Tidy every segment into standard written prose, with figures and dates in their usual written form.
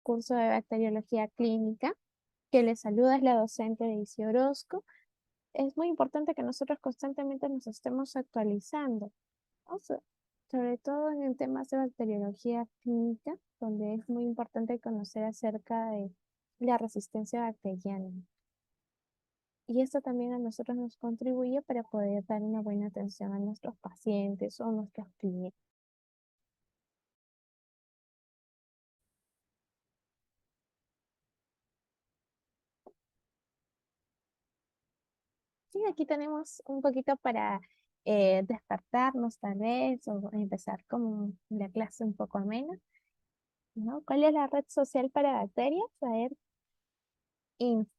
curso de bacteriología clínica. Que les saluda es la docente Daisy Orozco. Es muy importante que nosotros constantemente nos estemos actualizando, ¿no? Sobre todo en temas de bacteriología clínica, donde es muy importante conocer acerca de la resistencia bacteriana. Y esto también a nosotros nos contribuye para poder dar una buena atención a nuestros pacientes o nuestros clientes. Sí, aquí tenemos un poquito para despertarnos tal vez o empezar como la clase un poco amena, ¿no? ¿Cuál es la red social para bacterias? A ver, Inst,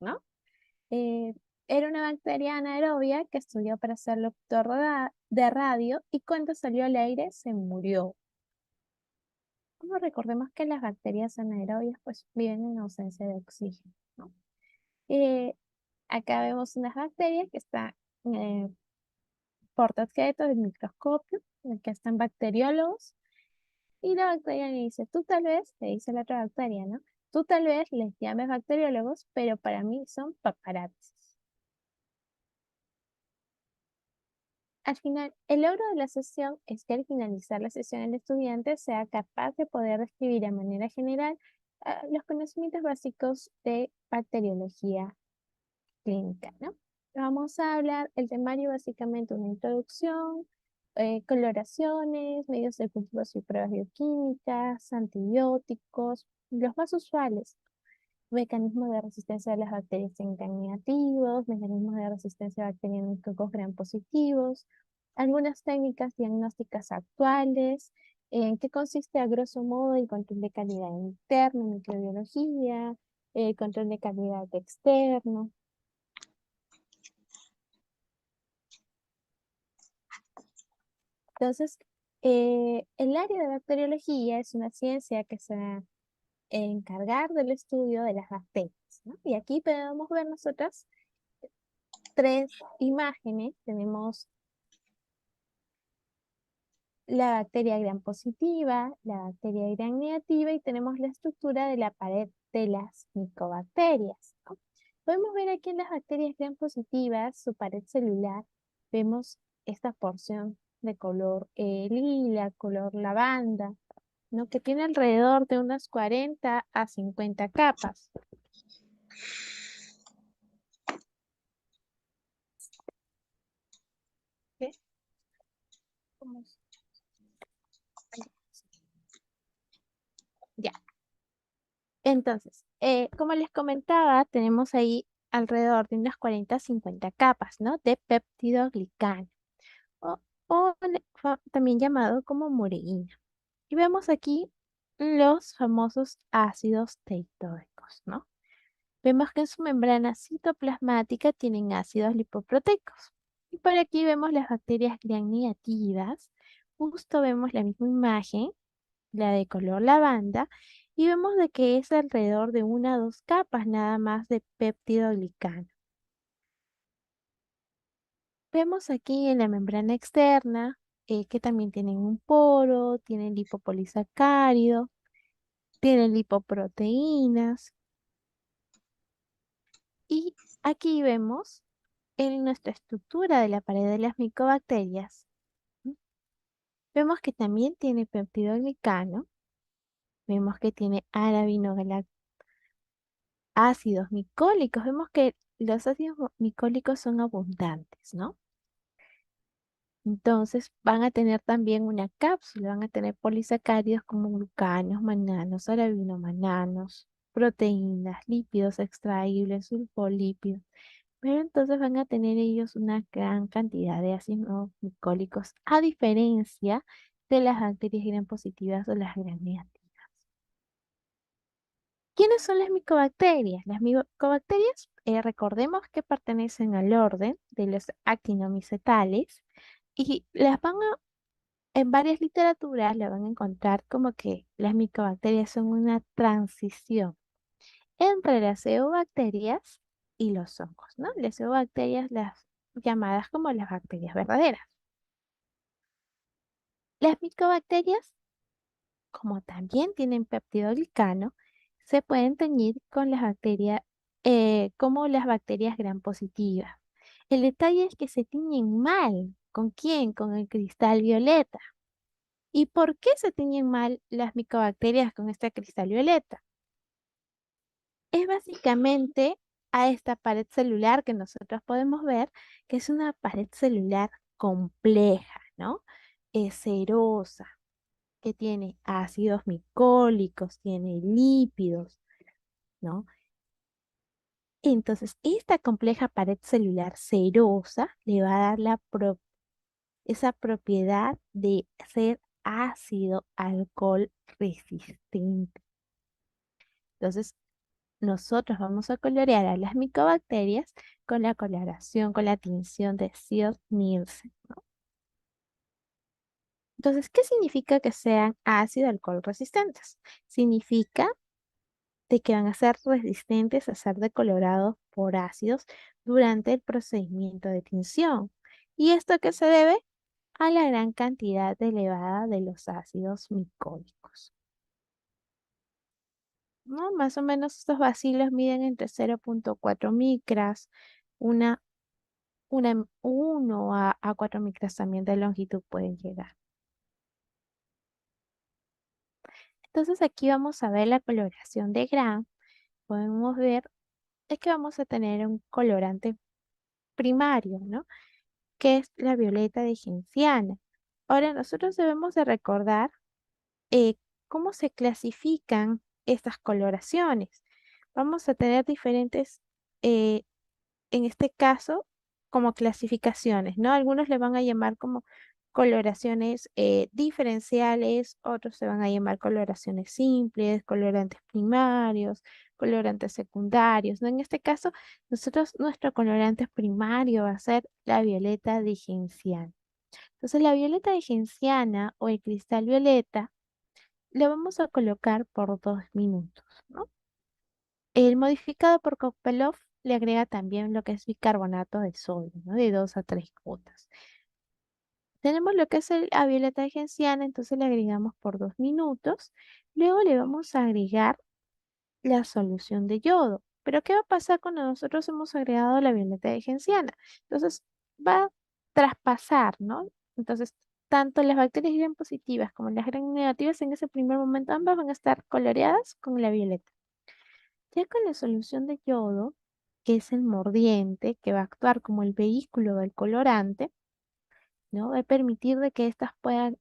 ¿no? Eh, Era una bacteria anaerobia que estudió para ser locutor de radio y cuando salió al aire se murió. Como recordemos que las bacterias anaerobias pues viven en ausencia de oxígeno, ¿no? Eh, Acá vemos unas bacterias que están porta objetos del microscopio, en el que están bacteriólogos, y la bacteria le dice, tú tal vez, le dice la otra bacteria, ¿no? Tú tal vez les llames bacteriólogos, pero para mí son paparazzis. Al final, el logro de la sesión es que al finalizar la sesión el estudiante sea capaz de poder describir de manera general los conocimientos básicos de bacteriología clínica, ¿no? Vamos a hablar el temario básicamente una introducción, coloraciones, medios de cultivos y pruebas bioquímicas, antibióticos, los más usuales, mecanismos de resistencia de las bacterias en gram negativos, mecanismos de resistencia bacteriana en cocos gram positivos, algunas técnicas diagnósticas actuales, en qué consiste a grosso modo el control de calidad interno en microbiología, el control de calidad externo. Entonces, el área de bacteriología es una ciencia que se va a encargar del estudio de las bacterias, ¿no? Y aquí podemos ver nosotras tres imágenes. Tenemos la bacteria gram positiva, la bacteria gram negativa y tenemos la estructura de la pared de las micobacterias, ¿no? Podemos ver aquí en las bacterias gram positivas, su pared celular, vemos esta porción de color lila, color lavanda, ¿no? Que tiene alrededor de unas 40 a 50 capas. ¿Qué? ¿Cómo es? Ya. Entonces, como les comentaba, tenemos ahí alrededor de unas 40 a 50 capas, ¿no? De peptidoglicano, o, también llamado como mureína. Y vemos aquí los famosos ácidos teitóicos, ¿no? Vemos que en su membrana citoplasmática tienen ácidos lipoproteicos. Y por aquí vemos las bacterias gram negativas. Justo vemos la misma imagen, la de color lavanda, y vemos de que es alrededor de una o dos capas nada más de peptidoglicano. Vemos aquí en la membrana externa que también tienen un poro, tienen lipopolisacárido, tienen lipoproteínas. Y aquí vemos en nuestra estructura de la pared de las micobacterias, ¿m? Vemos que también tiene peptidoglicano, vemos que tiene ácidos micólicos, vemos que los ácidos micólicos son abundantes, ¿no? Entonces van a tener también una cápsula, van a tener polisacáridos como glucanos, mananos, arabinomananos, proteínas, lípidos extraíbles, sulfolípidos. Pero entonces van a tener ellos una gran cantidad de ácidos glicólicos, a diferencia de las bacterias gram positivas o las gram negativas. ¿Quiénes son las micobacterias? Las micobacterias, recordemos que pertenecen al orden de los actinomicetales y en varias literaturas las van a encontrar como que las micobacterias son una transición entre las eubacterias y los hongos, ¿no? Las eubacterias, las llamadas como las bacterias verdaderas. Las micobacterias como también tienen peptidoglicano, se pueden teñir con las bacterias, como las bacterias gram positivas. El detalle es que se tiñen mal. ¿Con quién? Con el cristal violeta. ¿Y por qué se tiñen mal las micobacterias con este cristal violeta? Es básicamente a esta pared celular que nosotros podemos ver, que es una pared celular compleja, ¿no? Es cerosa, que tiene ácidos micólicos, tiene lípidos, ¿no? Entonces, esta compleja pared celular cerosa le va a dar esa propiedad de ser ácido alcohol resistente. Entonces, nosotros vamos a colorear a las micobacterias con la coloración, con la tinción de Ziel-Nielsen. Entonces, ¿qué significa que sean ácido alcohol resistentes? Significa de que van a ser resistentes a ser decolorados por ácidos durante el procedimiento de tinción. ¿Y esto a qué se debe? A la gran cantidad elevada de los ácidos micólicos, ¿no? Más o menos estos bacilos miden entre 0,4 micras, una, 1 a 4 micras también de longitud pueden llegar. Entonces aquí vamos a ver la coloración de Gram. Podemos ver es que vamos a tener un colorante primario, ¿no? Que es la violeta de genciana. Ahora nosotros debemos de recordar eh, cómo se clasifican estas coloraciones. Vamos a tener diferentes, eh, en este caso, como clasificaciones, ¿no? Algunos le van a llamar como coloraciones diferenciales, otros se van a llamar coloraciones simples, colorantes primarios, colorantes secundarios, ¿no? En este caso, nuestro colorante primario va a ser la violeta de genciana. Entonces, la violeta de genciana o el cristal violeta le vamos a colocar por 2 minutos, ¿no? El modificado por Kopelov le agrega también lo que es bicarbonato de sodio, ¿no? De 2 a 3 gotas. Tenemos lo que es la violeta de genciana, entonces le agregamos por 2 minutos. Luego le vamos a agregar la solución de yodo. Pero ¿qué va a pasar cuando nosotros hemos agregado la violeta de genciana? Entonces va a traspasar, ¿no? Entonces, tanto las bacterias gram positivas como las gram negativas en ese primer momento, ambas van a estar coloreadas con la violeta. Ya con la solución de yodo, que es el mordiente, que va a actuar como el vehículo del colorante, ¿no? Va a permitir de que éstas puedan,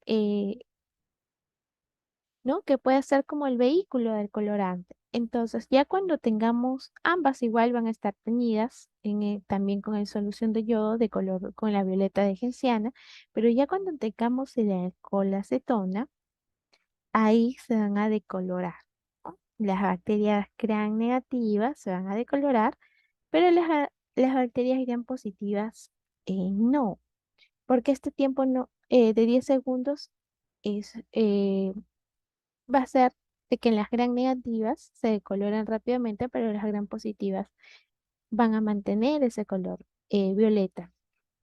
¿no? Que pueda ser como el vehículo del colorante. Entonces, ya cuando tengamos ambas igual van a estar teñidas también con la solución de yodo de color con la violeta de genciana, pero ya cuando tengamos el alcohol acetona, ahí se van a decolorar, ¿no? Las bacterias gram negativas se van a decolorar, pero las bacterias gram positivas no, porque este tiempo no, de 10 segundos es, va a ser de que las gram negativas se decoloran rápidamente, pero las gram positivas van a mantener ese color violeta,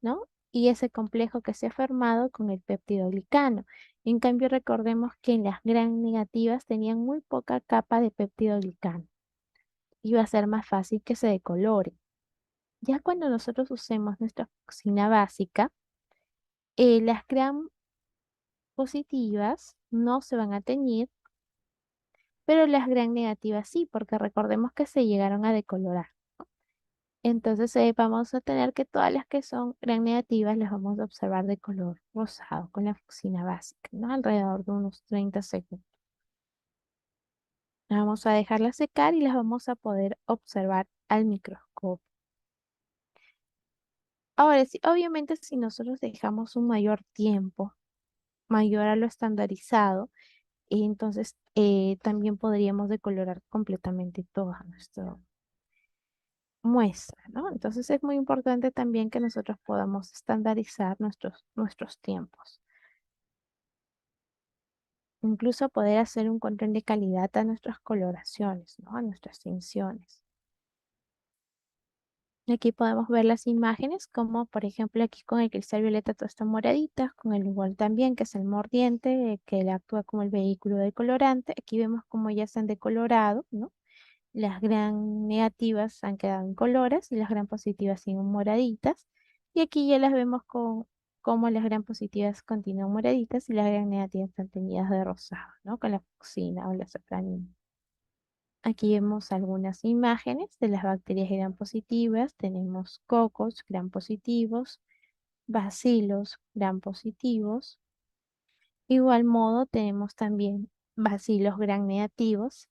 ¿no? Y ese complejo que se ha formado con el peptidoglicano. En cambio, recordemos que las gram negativas tenían muy poca capa de peptidoglicano. Y va a ser más fácil que se decolore. Ya cuando nosotros usemos nuestra cocina básica, las gram positivas no se van a teñir, pero las gram negativas sí, porque recordemos que se llegaron a decolorar. Entonces vamos a tener que todas las que son gram negativas las vamos a observar de color rosado con la fucina básica, ¿no? Alrededor de unos 30 segundos. Vamos a dejarlas secar y las vamos a poder observar al microscopio. Ahora, sí, obviamente si nosotros dejamos un mayor tiempo, mayor a lo estandarizado, entonces también podríamos decolorar completamente toda nuestra muestra, ¿no? Entonces es muy importante también que nosotros podamos estandarizar nuestros tiempos. Incluso poder hacer un control de calidad a nuestras coloraciones, ¿no? A nuestras tinciones. Aquí podemos ver las imágenes, como por ejemplo aquí con el cristal violeta todas están moraditas, con el igual también, que es el mordiente, que él actúa como el vehículo del colorante. Aquí vemos cómo ya se han decolorado, ¿no? Las gran negativas han quedado en colores y las gran positivas siguen moraditas. Y aquí ya las vemos con cómo las gran positivas continúan moraditas y las gran negativas están teñidas de rosado, ¿no? Con la fucsina o la safranina. Aquí vemos algunas imágenes de las bacterias gram positivas. Tenemos cocos gram positivos, bacilos gram positivos. Igual modo tenemos también bacilos gram negativos.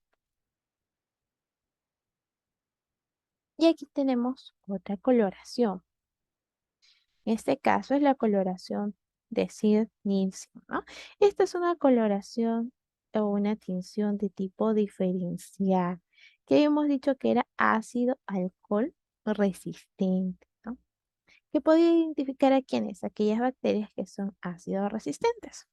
Y aquí tenemos otra coloración. En este caso es la coloración de Sid Nielsen, ¿no? Esta es una coloración o una tinción de tipo diferencial, que hemos dicho que era ácido alcohol resistente, ¿no? Que podía identificar a quiénes, aquellas bacterias que son ácido resistentes.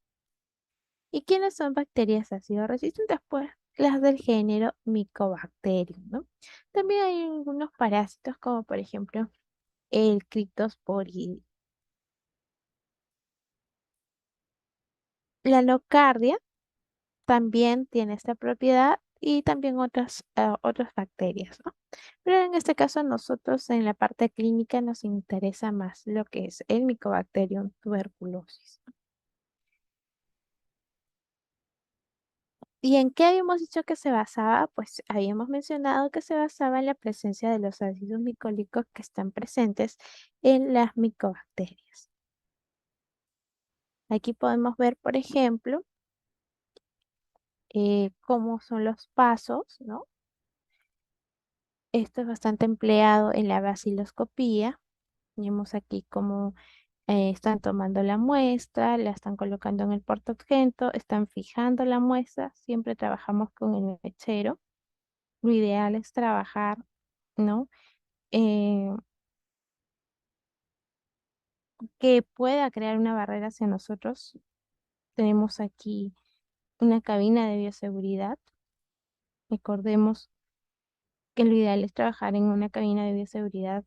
¿Y quiénes son bacterias ácido resistentes? Pues las del género Mycobacterium, ¿no? También hay algunos parásitos como por ejemplo el Cryptosporidium. La nocardia también tiene esta propiedad y también otras bacterias, ¿no? Pero en este caso nosotros en la parte clínica nos interesa más lo que es el Mycobacterium tuberculosis. ¿Y en qué habíamos dicho que se basaba? Pues habíamos mencionado que se basaba en la presencia de los ácidos micólicos que están presentes en las micobacterias. Aquí podemos ver, por ejemplo, cómo son los pasos, ¿no? Esto es bastante empleado en la baciloscopía. Vemos aquí cómo están tomando la muestra, la están colocando en el portaobjeto, están fijando la muestra. Siempre trabajamos con el mechero. Lo ideal es trabajar, ¿no? Eh, que pueda crear una barrera hacia nosotros. Tenemos aquí una cabina de bioseguridad. Recordemos que lo ideal es trabajar en una cabina de bioseguridad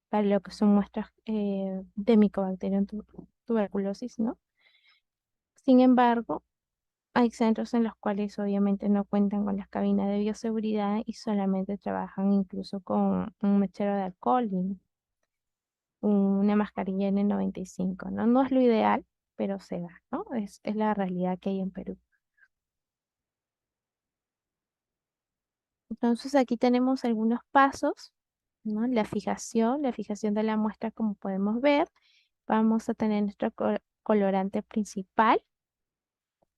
para lo que son muestras de Mycobacterium tuberculosis, ¿no? Sin embargo, hay centros en los cuales obviamente no cuentan con las cabinas de bioseguridad y solamente trabajan incluso con un mechero de alcohol y una mascarilla N95, ¿no? No es lo ideal, pero se da, ¿no? Es la realidad que hay en Perú. Entonces aquí tenemos algunos pasos, ¿no? La fijación de la muestra, como podemos ver. Vamos a tener nuestro colorante principal,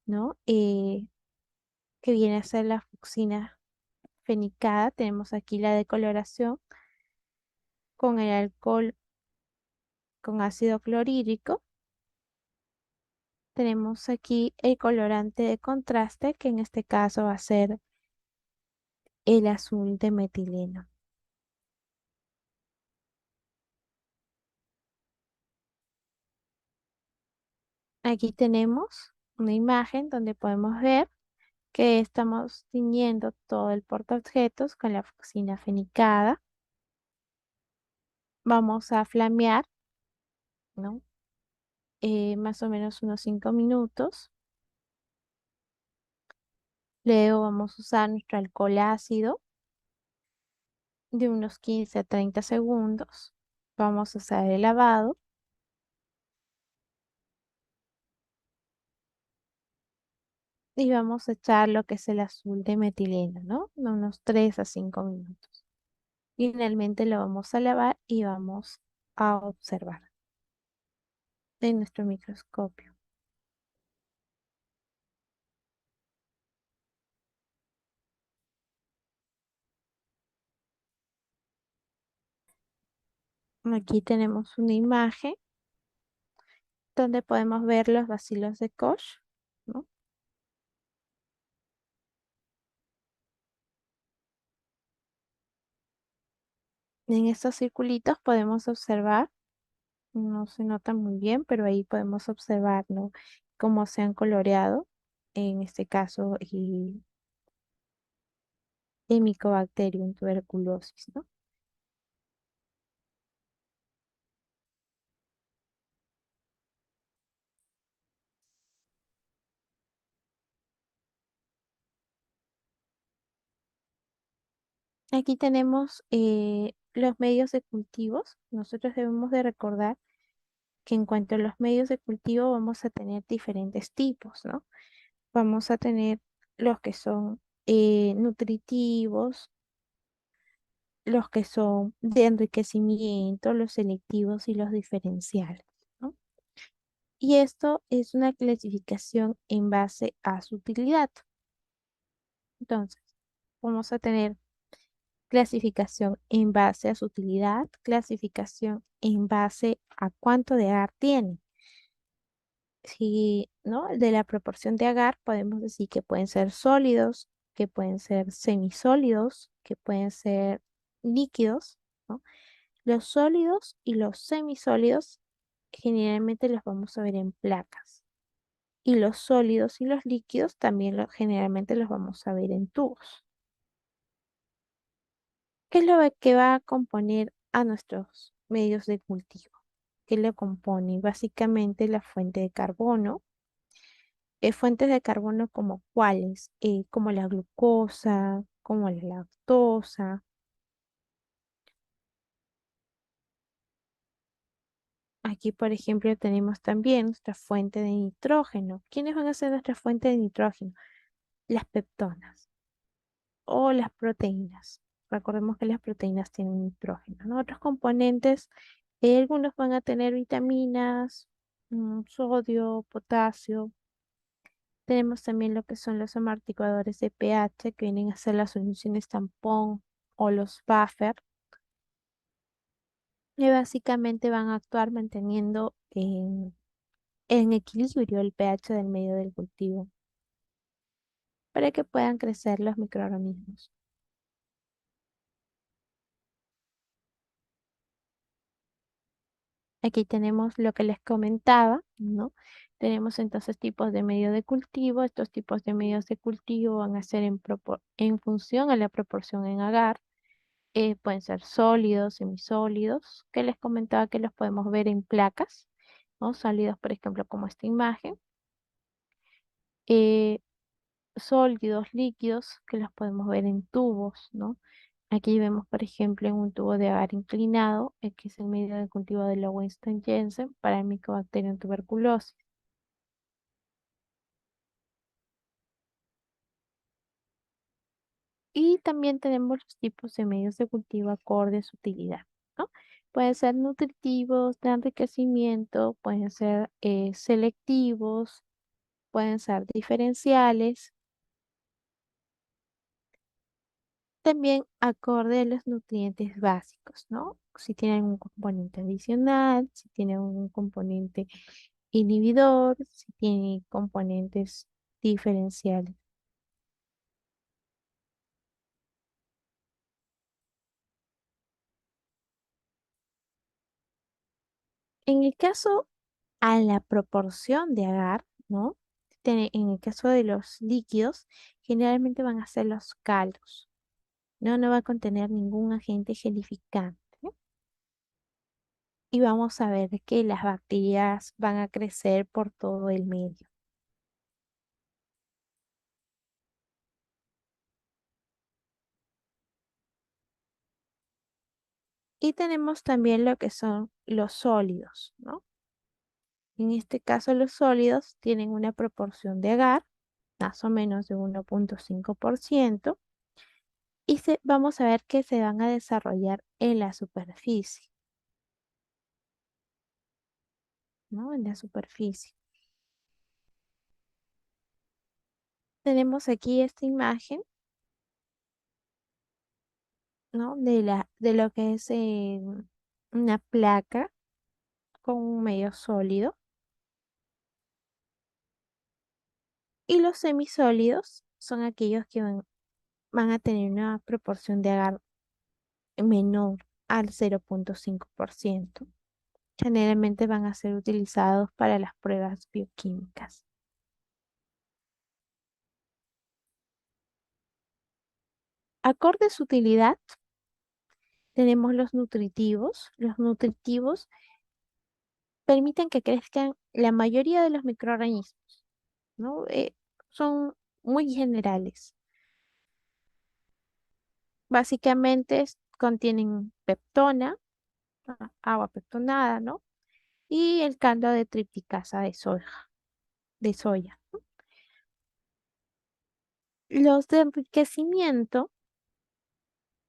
¿no? Que viene a ser la fucsina fenicada. Tenemos aquí la decoloración con el alcohol con ácido clorhídrico. Tenemos aquí el colorante de contraste, que en este caso va a ser el azul de metileno. Aquí tenemos una imagen donde podemos ver que estamos tiñendo todo el portaobjetos con la fucsina fenicada. Vamos a flamear, ¿no? Más o menos unos 5 minutos. Luego vamos a usar nuestro alcohol ácido de unos 15 a 30 segundos. Vamos a hacer el lavado y vamos a echar lo que es el azul de metileno, ¿no? De unos 3 a 5 minutos. Finalmente lo vamos a lavar y vamos a observar en nuestro microscopio. Aquí tenemos una imagen donde podemos ver los bacilos de Koch, ¿no? En estos circulitos podemos observar, no se nota muy bien, pero ahí podemos observar, ¿no? Cómo se han coloreado, en este caso, y Mycobacterium tuberculosis, ¿no? Aquí tenemos los medios de cultivos. Nosotros debemos de recordar que en cuanto a los medios de cultivo vamos a tener diferentes tipos, ¿no? Vamos a tener los que son nutritivos, los que son de enriquecimiento, los selectivos y los diferenciales, ¿no? Y esto es una clasificación en base a su utilidad. Entonces, vamos a tener clasificación en base a su utilidad, clasificación en base a cuánto de agar tiene. Si, ¿no? De la proporción de agar podemos decir que pueden ser sólidos, que pueden ser semisólidos, que pueden ser líquidos, ¿no? Los sólidos y los semisólidos generalmente los vamos a ver en placas. Y los sólidos y los líquidos también generalmente los vamos a ver en tubos. ¿Qué es lo que va a componer a nuestros medios de cultivo? ¿Qué lo compone? Básicamente la fuente de carbono. Fuentes de carbono como cuáles, como la glucosa, como la lactosa. Aquí, por ejemplo, tenemos también nuestra fuente de nitrógeno. ¿Quiénes van a ser nuestra fuente de nitrógeno? Las peptonas o las proteínas. Recordemos que las proteínas tienen nitrógeno, ¿no? Otros componentes, algunos van a tener vitaminas, sodio, potasio. Tenemos también lo que son los amortiguadores de pH, que vienen a ser las soluciones tampón o los buffer, y básicamente van a actuar manteniendo en equilibrio el pH del medio del cultivo para que puedan crecer los microorganismos. Aquí tenemos lo que les comentaba, ¿no? Tenemos entonces tipos de medio de cultivo. Estos tipos de medios de cultivo van a ser en función a la proporción en agar. Pueden ser sólidos, semisólidos, que les comentaba que los podemos ver en placas, ¿no? Sólidos, por ejemplo, como esta imagen. Eh, Sólidos, líquidos, que los podemos ver en tubos, ¿no? Aquí vemos, por ejemplo, en un tubo de agar inclinado, que es el medio de cultivo de la Winston Jensen para el Mycobacterium tuberculosis. Y también tenemos los tipos de medios de cultivo acorde a su utilidad, ¿no? Pueden ser nutritivos, de enriquecimiento, pueden ser selectivos, pueden ser diferenciales, también acorde a los nutrientes básicos, ¿no? Si tienen un componente adicional, si tienen un componente inhibidor, si tienen componentes diferenciales. En el caso a la proporción de agar, ¿no? En el caso de los líquidos, generalmente van a ser los caldos, ¿no? No va a contener ningún agente gelificante. Y vamos a ver que las bacterias van a crecer por todo el medio. Y tenemos también lo que son los sólidos, ¿no? En este caso, los sólidos tienen una proporción de agar, más o menos de 1,5%, y vamos a ver que se van a desarrollar en la superficie, ¿no? En la superficie. Tenemos aquí esta imagen, ¿no? De lo que es una placa con un medio sólido. Y los semisólidos son aquellos que van a tener una proporción de agar menor al 0,5%. Generalmente van a ser utilizados para las pruebas bioquímicas. Acorde a su utilidad, tenemos los nutritivos. Los nutritivos permiten que crezcan la mayoría de los microorganismos, ¿no? Son muy generales. Básicamente contienen peptona, agua peptonada, ¿no? Y el caldo de tripticasa de soya. Los de enriquecimiento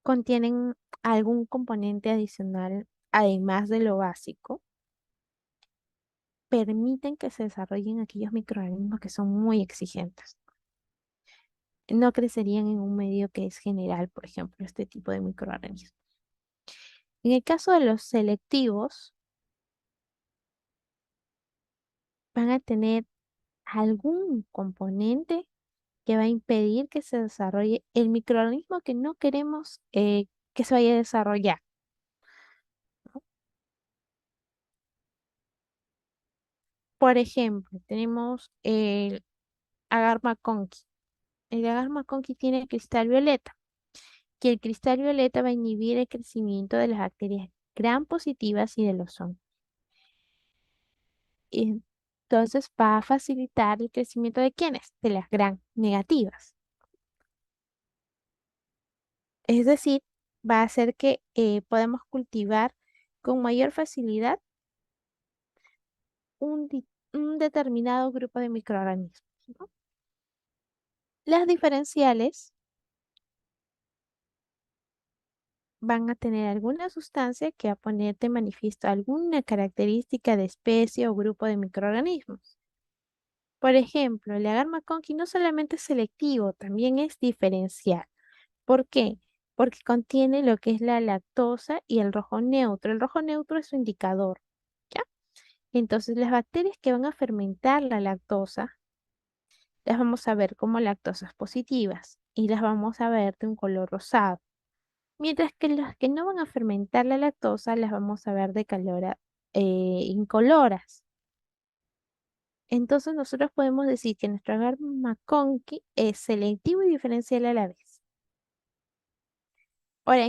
contienen algún componente adicional, además de lo básico, permiten que se desarrollen aquellos microorganismos que son muy exigentes. No crecerían en un medio que es general, por ejemplo, este tipo de microorganismos. En el caso de los selectivos, van a tener algún componente que va a impedir que se desarrolle el microorganismo que no queremos que se vaya a desarrollar. Por ejemplo, tenemos el agar McConkey. El agar McConkey tiene cristal violeta, que el cristal violeta va a inhibir el crecimiento de las bacterias gram positivas y de los hongos. Y entonces va a facilitar el crecimiento de quiénes? De las gram negativas. Es decir, va a hacer que podamos cultivar con mayor facilidad un determinado grupo de microorganismos, ¿no? Las diferenciales van a tener alguna sustancia que va a poner de manifiesto alguna característica de especie o grupo de microorganismos. Por ejemplo, el agar McConkey no solamente es selectivo, también es diferencial. ¿Por qué? Porque contiene lo que es la lactosa y el rojo neutro. El rojo neutro es su indicador, ¿ya? Entonces, las bacterias que van a fermentar la lactosa, las vamos a ver como lactosas positivas y las vamos a ver de un color rosado. Mientras que las que no van a fermentar la lactosa las vamos a ver de color incoloras. Entonces nosotros podemos decir que nuestro agar McConkey es selectivo y diferencial a la vez. Ahora,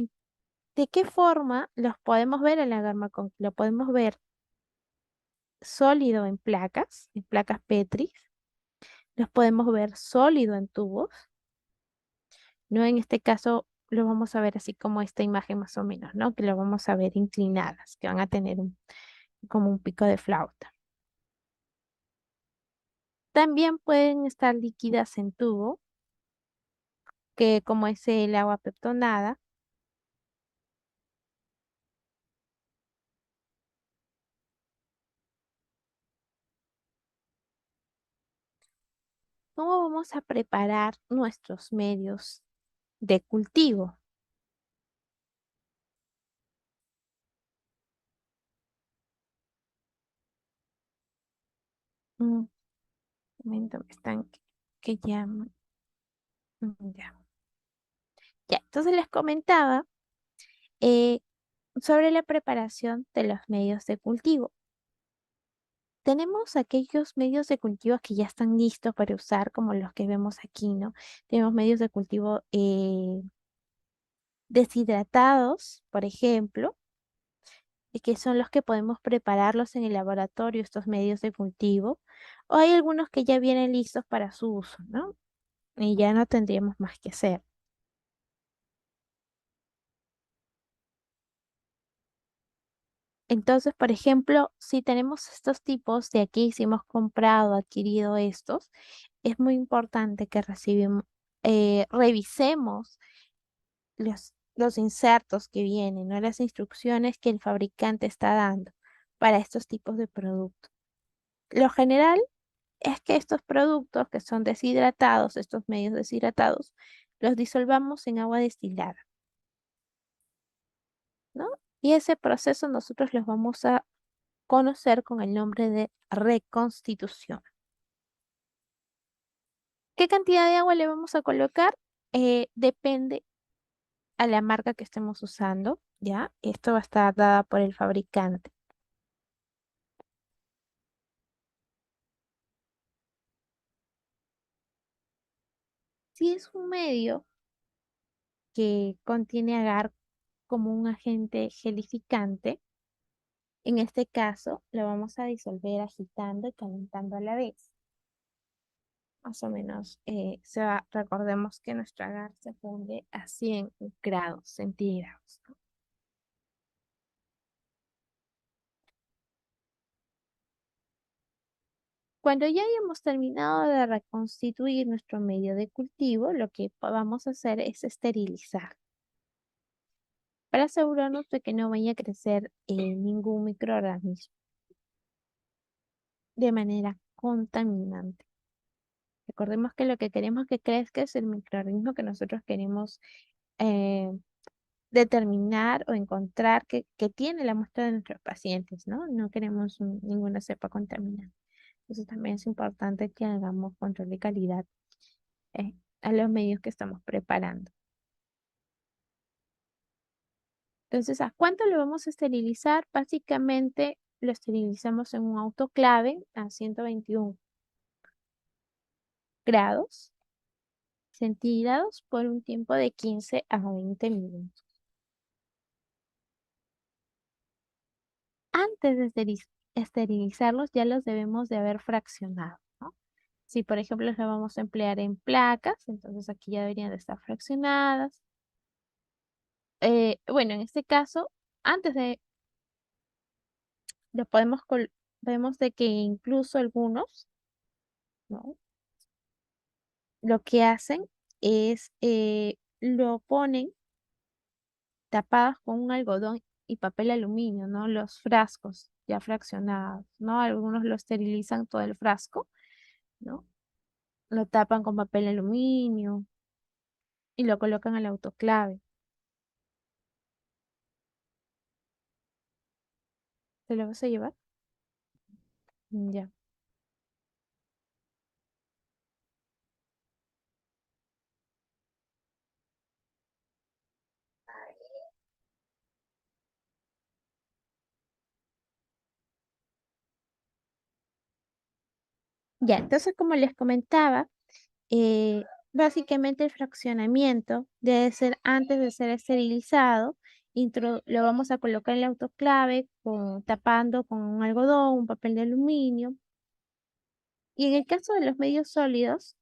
¿de qué forma los podemos ver el agar McConkey? Lo podemos ver sólido en placas Petri, los podemos ver sólido en tubos, ¿no? En este caso lo vamos a ver así como esta imagen más o menos, ¿no? Que lo vamos a ver inclinadas, que van a tener como un pico de flauta. También pueden estar líquidas en tubo, que como es el agua peptonada. ¿Cómo vamos a preparar nuestros medios de cultivo? Un momento, me están que llaman. Ya. Ya, entonces les comentaba eh, sobre la preparación de los medios de cultivo. Tenemos aquellos medios de cultivo que ya están listos para usar, como los que vemos aquí, ¿no? Tenemos medios de cultivo deshidratados, por ejemplo, y que son los que podemos prepararlos en el laboratorio, estos medios de cultivo, o hay algunos que ya vienen listos para su uso, ¿no? Y ya no tendríamos más que hacer. Entonces, por ejemplo, si tenemos estos tipos de aquí, si hemos comprado, adquirido estos, es muy importante que revisemos los insertos que vienen, ¿no? Las instrucciones que el fabricante está dando para estos tipos de productos. Lo general es que estos productos que son deshidratados, estos medios deshidratados, los disolvamos en agua destilada, ¿no? Y ese proceso nosotros los vamos a conocer con el nombre de reconstitución. ¿Qué cantidad de agua le vamos a colocar? Depende a la marca que estemos usando, ¿ya? Esto va a estar dada por el fabricante. Si es un medio que contiene agar como un agente gelificante, en este caso lo vamos a disolver agitando y calentando a la vez. más o menos, recordemos que nuestro agar se funde a 100 grados centígrados, ¿no? Cuando ya hayamos terminado de reconstituir nuestro medio de cultivo, lo que vamos a hacer es esterilizar para asegurarnos de que no vaya a crecer ningún microorganismo de manera contaminante. Recordemos que lo que queremos que crezca es el microorganismo que nosotros queremos eh, determinar o encontrar que tiene la muestra de nuestros pacientes, ¿no? No queremos ninguna cepa contaminada. Entonces también es importante que hagamos control de calidad eh, a los medios que estamos preparando. Entonces, ¿a cuánto lo vamos a esterilizar? Básicamente lo esterilizamos en un autoclave a 121 grados centígrados por un tiempo de 15 a 20 minutos. Antes de esterilizarlos, ya los debemos de haber fraccionado, ¿no? Si, por ejemplo, los vamos a emplear en placas, entonces aquí ya deberían de estar fraccionadas. Bueno, en este caso, antes de, lo vemos de que incluso algunos, ¿no? Lo que hacen es, lo ponen tapados con un algodón y papel aluminio, ¿no? Los frascos ya fraccionados, ¿no? Algunos lo esterilizan todo el frasco, ¿no? Lo tapan con papel aluminio y lo colocan al autoclave. ¿Te lo vas a llevar? Ya. Ya, entonces como les comentaba, eh, básicamente el fraccionamiento debe ser antes de ser esterilizado. Lo vamos a colocar en el autoclave tapando con un algodón, un papel de aluminio. Y en el caso de los medios sólidos,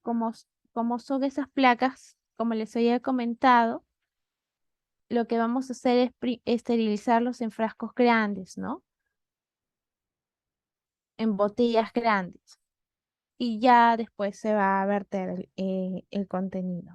como son esas placas, como les había comentado, lo que vamos a hacer es esterilizarlos en frascos grandes, ¿no? En botellas grandes. Y ya después se va a verter el contenido.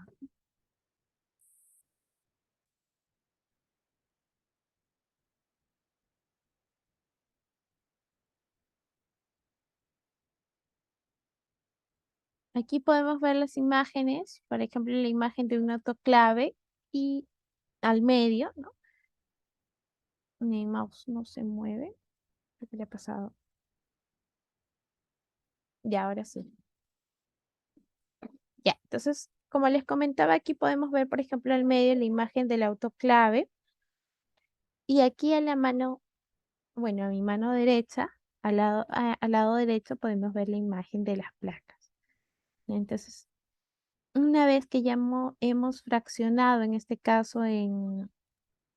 Aquí podemos ver las imágenes, por ejemplo, la imagen de un autoclave y al medio, ¿no? Mi mouse no se mueve. ¿Qué le ha pasado? Ya, ahora sí. Ya, entonces, como les comentaba, aquí podemos ver, por ejemplo, al medio la imagen del autoclave y aquí a la mano, bueno, a mi mano derecha, al lado derecho podemos ver la imagen de las placas. Entonces, una vez que ya hemos fraccionado, en este caso, en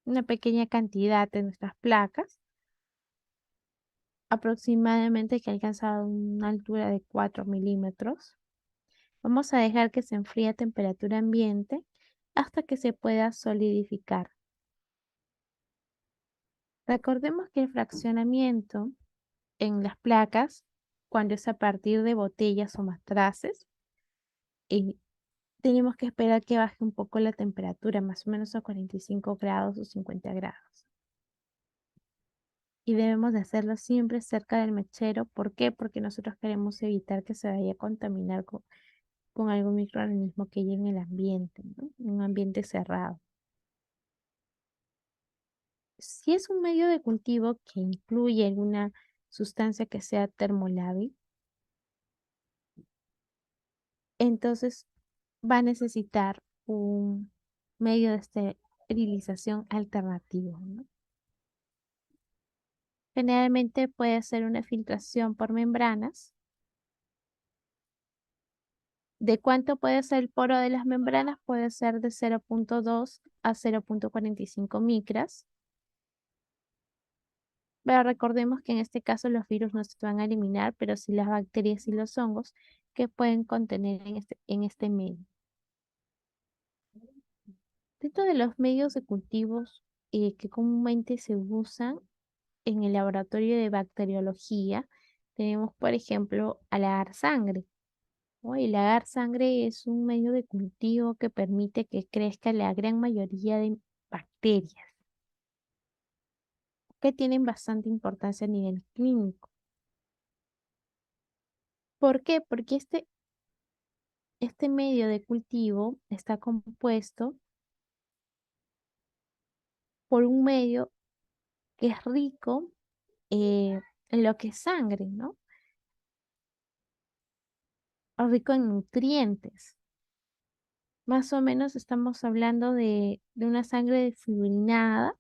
una pequeña cantidad de nuestras placas, aproximadamente que alcanza una altura de 4 milímetros, vamos a dejar que se enfríe a temperatura ambiente hasta que se pueda solidificar. Recordemos que el fraccionamiento en las placas, cuando es a partir de botellas o matraces, eh, tenemos que esperar que baje un poco la temperatura, más o menos a 45 grados o 50 grados. Y debemos de hacerlo siempre cerca del mechero. ¿Por qué? Porque nosotros queremos evitar que se vaya a contaminar con algún microorganismo que haya en el ambiente, ¿no? En un ambiente cerrado. Si es un medio de cultivo que incluye alguna sustancia que sea termolábil, entonces va a necesitar un medio de esterilización alternativo, ¿no? Generalmente puede ser una filtración por membranas. ¿De cuánto puede ser el poro de las membranas? Puede ser de 0,2 a 0,45 micras. Pero recordemos que en este caso los virus no se van a eliminar, pero sí las bacterias y los hongos que pueden contener en este medio. Dentro de los medios de cultivos que comúnmente se usan en el laboratorio de bacteriología, tenemos, por ejemplo, al agar sangre, ¿no? El agar sangre es un medio de cultivo que permite que crezca la gran mayoría de bacterias, que tienen bastante importancia a nivel clínico. ¿Por qué? Porque este medio de cultivo está compuesto por un medio que es rico en lo que es sangre, ¿no? O rico en nutrientes. Más o menos estamos hablando de una sangre desfibrinada,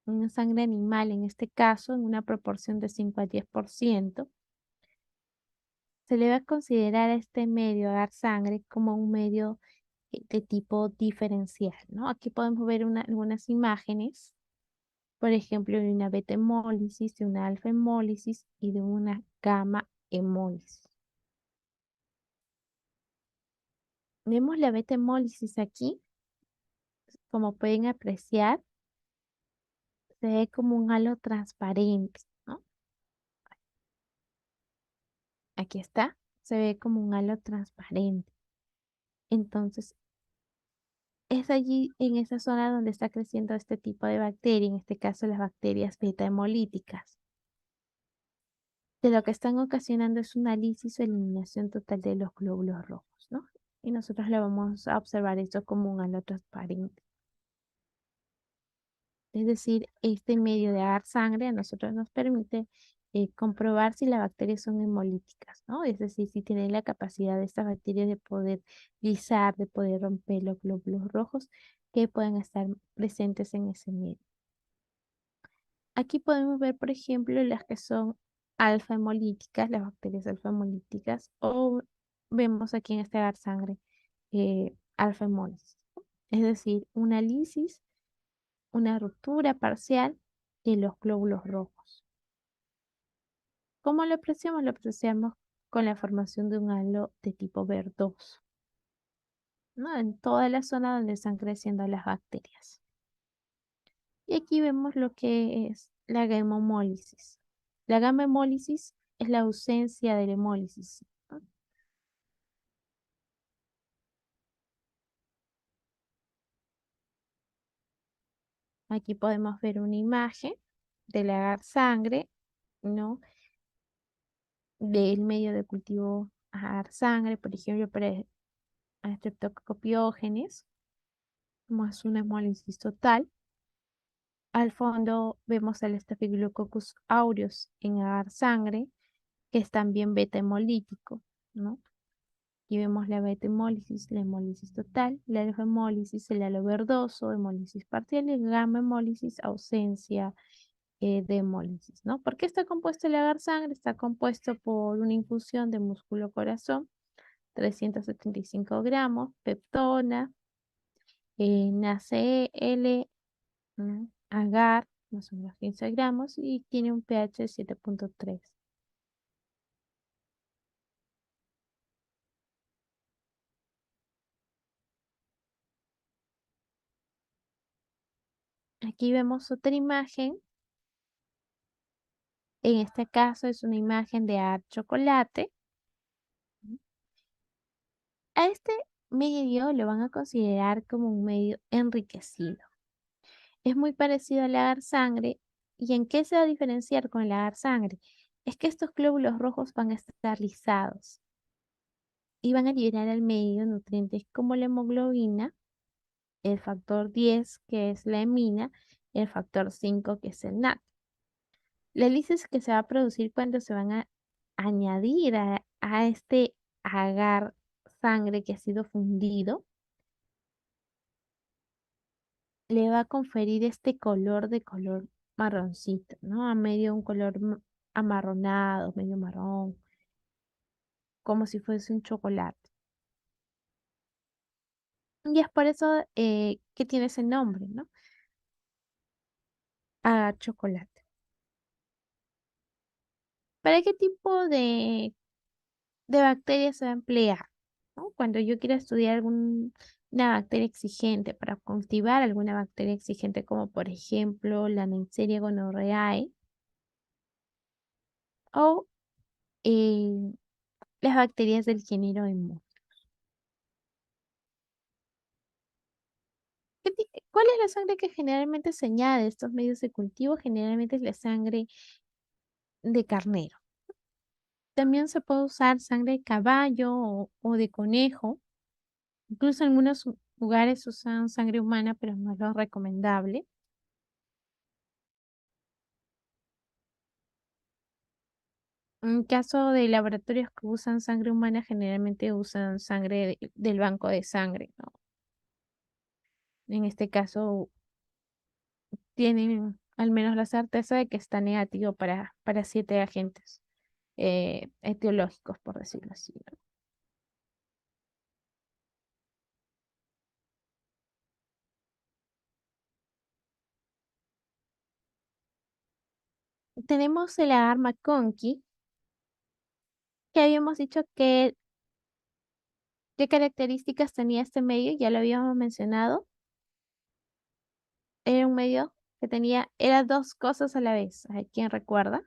una sangre animal en este caso, en una proporción de 5 a 10%. Se le va a considerar a este medio, a dar sangre, como un medio de tipo diferencial, ¿no? Aquí podemos ver algunas imágenes, por ejemplo, de una beta hemólisis, de una alfa hemólisis y de una gamma hemólisis. Vemos la beta hemólisis aquí, como pueden apreciar, se ve como un halo transparente, ¿no? Aquí está, se ve como un halo transparente. Entonces, es allí en esa zona donde está creciendo este tipo de bacteria, en este caso las bacterias beta hemolíticas. De lo que están ocasionando es una lisis o eliminación total de los glóbulos rojos, ¿no? Y nosotros le vamos a observar esto como un halo transparente. Es decir, este medio de dar sangre a nosotros nos permite comprobar si las bacterias son hemolíticas, ¿no? Es decir, si tienen la capacidad de estas bacterias de poder lisar, de poder romper los glóbulos rojos que puedan estar presentes en ese medio. Aquí podemos ver, por ejemplo, las que son alfa hemolíticas, las bacterias alfa hemolíticas, o vemos aquí en este dar sangre alfa hemólisis, ¿no? Es decir, una lisis, una ruptura parcial de los glóbulos rojos. ¿Cómo lo apreciamos? Lo apreciamos con la formación de un halo de tipo verdoso, ¿no? En toda la zona donde están creciendo las bacterias. Y aquí vemos lo que es la gamma hemólisis. La gamma hemólisis es la ausencia de la hemólisis, ¿no? Aquí podemos ver una imagen del agar sangre, ¿no? Del medio de cultivo agar sangre, por ejemplo, para Streptococcus como es una hemólisis total. Al fondo vemos al Staphylococcus aureus en agar sangre, que es también beta hemolítico, ¿no? Aquí vemos la beta hemólisis, la hemólisis total, la alfa hemólisis, el halo verdoso, hemólisis parcial y gamma hemólisis, ausencia de hemólisis, ¿no? ¿Por qué está compuesto el agar sangre? Está compuesto por una infusión de músculo corazón, 375 gramos, peptona, NaCl, agar, más o menos 15 gramos, y tiene un pH de 7.3. Aquí vemos otra imagen. En este caso es una imagen de agar chocolate. A este medio lo van a considerar como un medio enriquecido. Es muy parecido al agar sangre. ¿Y en qué se va a diferenciar con el agar sangre? Es que estos glóbulos rojos van a estar lisados y van a liberar al medio nutrientes como la hemoglobina, el factor 10 que es la hemina, el factor 5 que es el NAT. La lisis que se va a producir cuando se van a añadir a este agar sangre que ha sido fundido, le va a conferir este color de color marroncito, ¿no? A medio un color amarronado, medio marrón, como si fuese un chocolate. Y es por eso que tiene ese nombre, ¿no? Agar chocolate. ¿Para qué tipo de bacterias se va a emplear? ¿No? Cuando yo quiera estudiar alguna bacteria exigente, para cultivar alguna bacteria exigente, como por ejemplo la Neisseria gonorrhoeae o eh, las bacterias del género Haemophilus. ¿Cuál es la sangre que generalmente se añade a estos medios de cultivo? Generalmente es la sangre de carnero. También se puede usar sangre de caballo o de conejo. Incluso en algunos lugares usan sangre humana, pero no es lo recomendable. En caso de laboratorios que usan sangre humana, generalmente usan sangre del banco de sangre, ¿no? En este caso, tienen al menos la certeza de que está negativo para 7 agentes etiológicos, por decirlo así, ¿no? Tenemos el agar McConkey, que habíamos dicho que qué características tenía este medio, ya lo habíamos mencionado. Era un medio que era dos cosas a la vez. ¿A quién recuerda?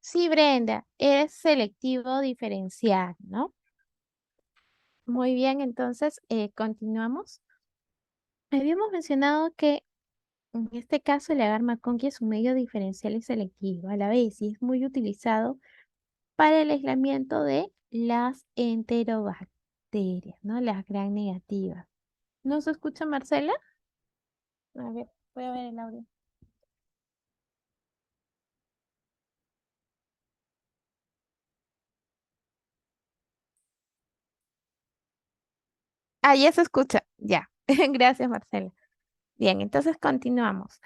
Sí, Brenda, es selectivo diferencial, ¿no? Muy bien, entonces continuamos. Habíamos mencionado que en este caso el agar McConkey es un medio diferencial y selectivo a la vez y es muy utilizado para el aislamiento de las enterobacterias, ¿no? Las gram negativas. ¿No se escucha, Marcela? A ver, voy a ver el audio. Ah, ya se escucha. Ya. Gracias, Marcela. Bien, entonces continuamos.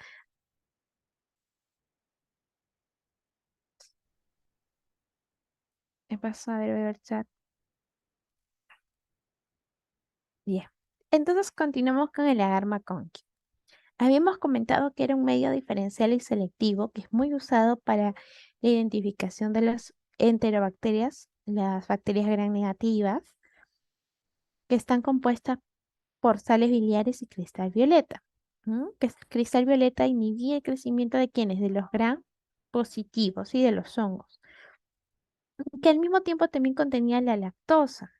¿Qué pasó? A ver, voy a ver el chat. Bien. Entonces continuamos con el agar McConkey. Habíamos comentado que era un medio diferencial y selectivo que es muy usado para la identificación de las enterobacterias, las bacterias gram negativas, que están compuestas por sales biliares y cristal violeta. ¿No? Que el cristal violeta inhibía el crecimiento de quienes, de los gram positivos y de los hongos, que al mismo tiempo también contenía la lactosa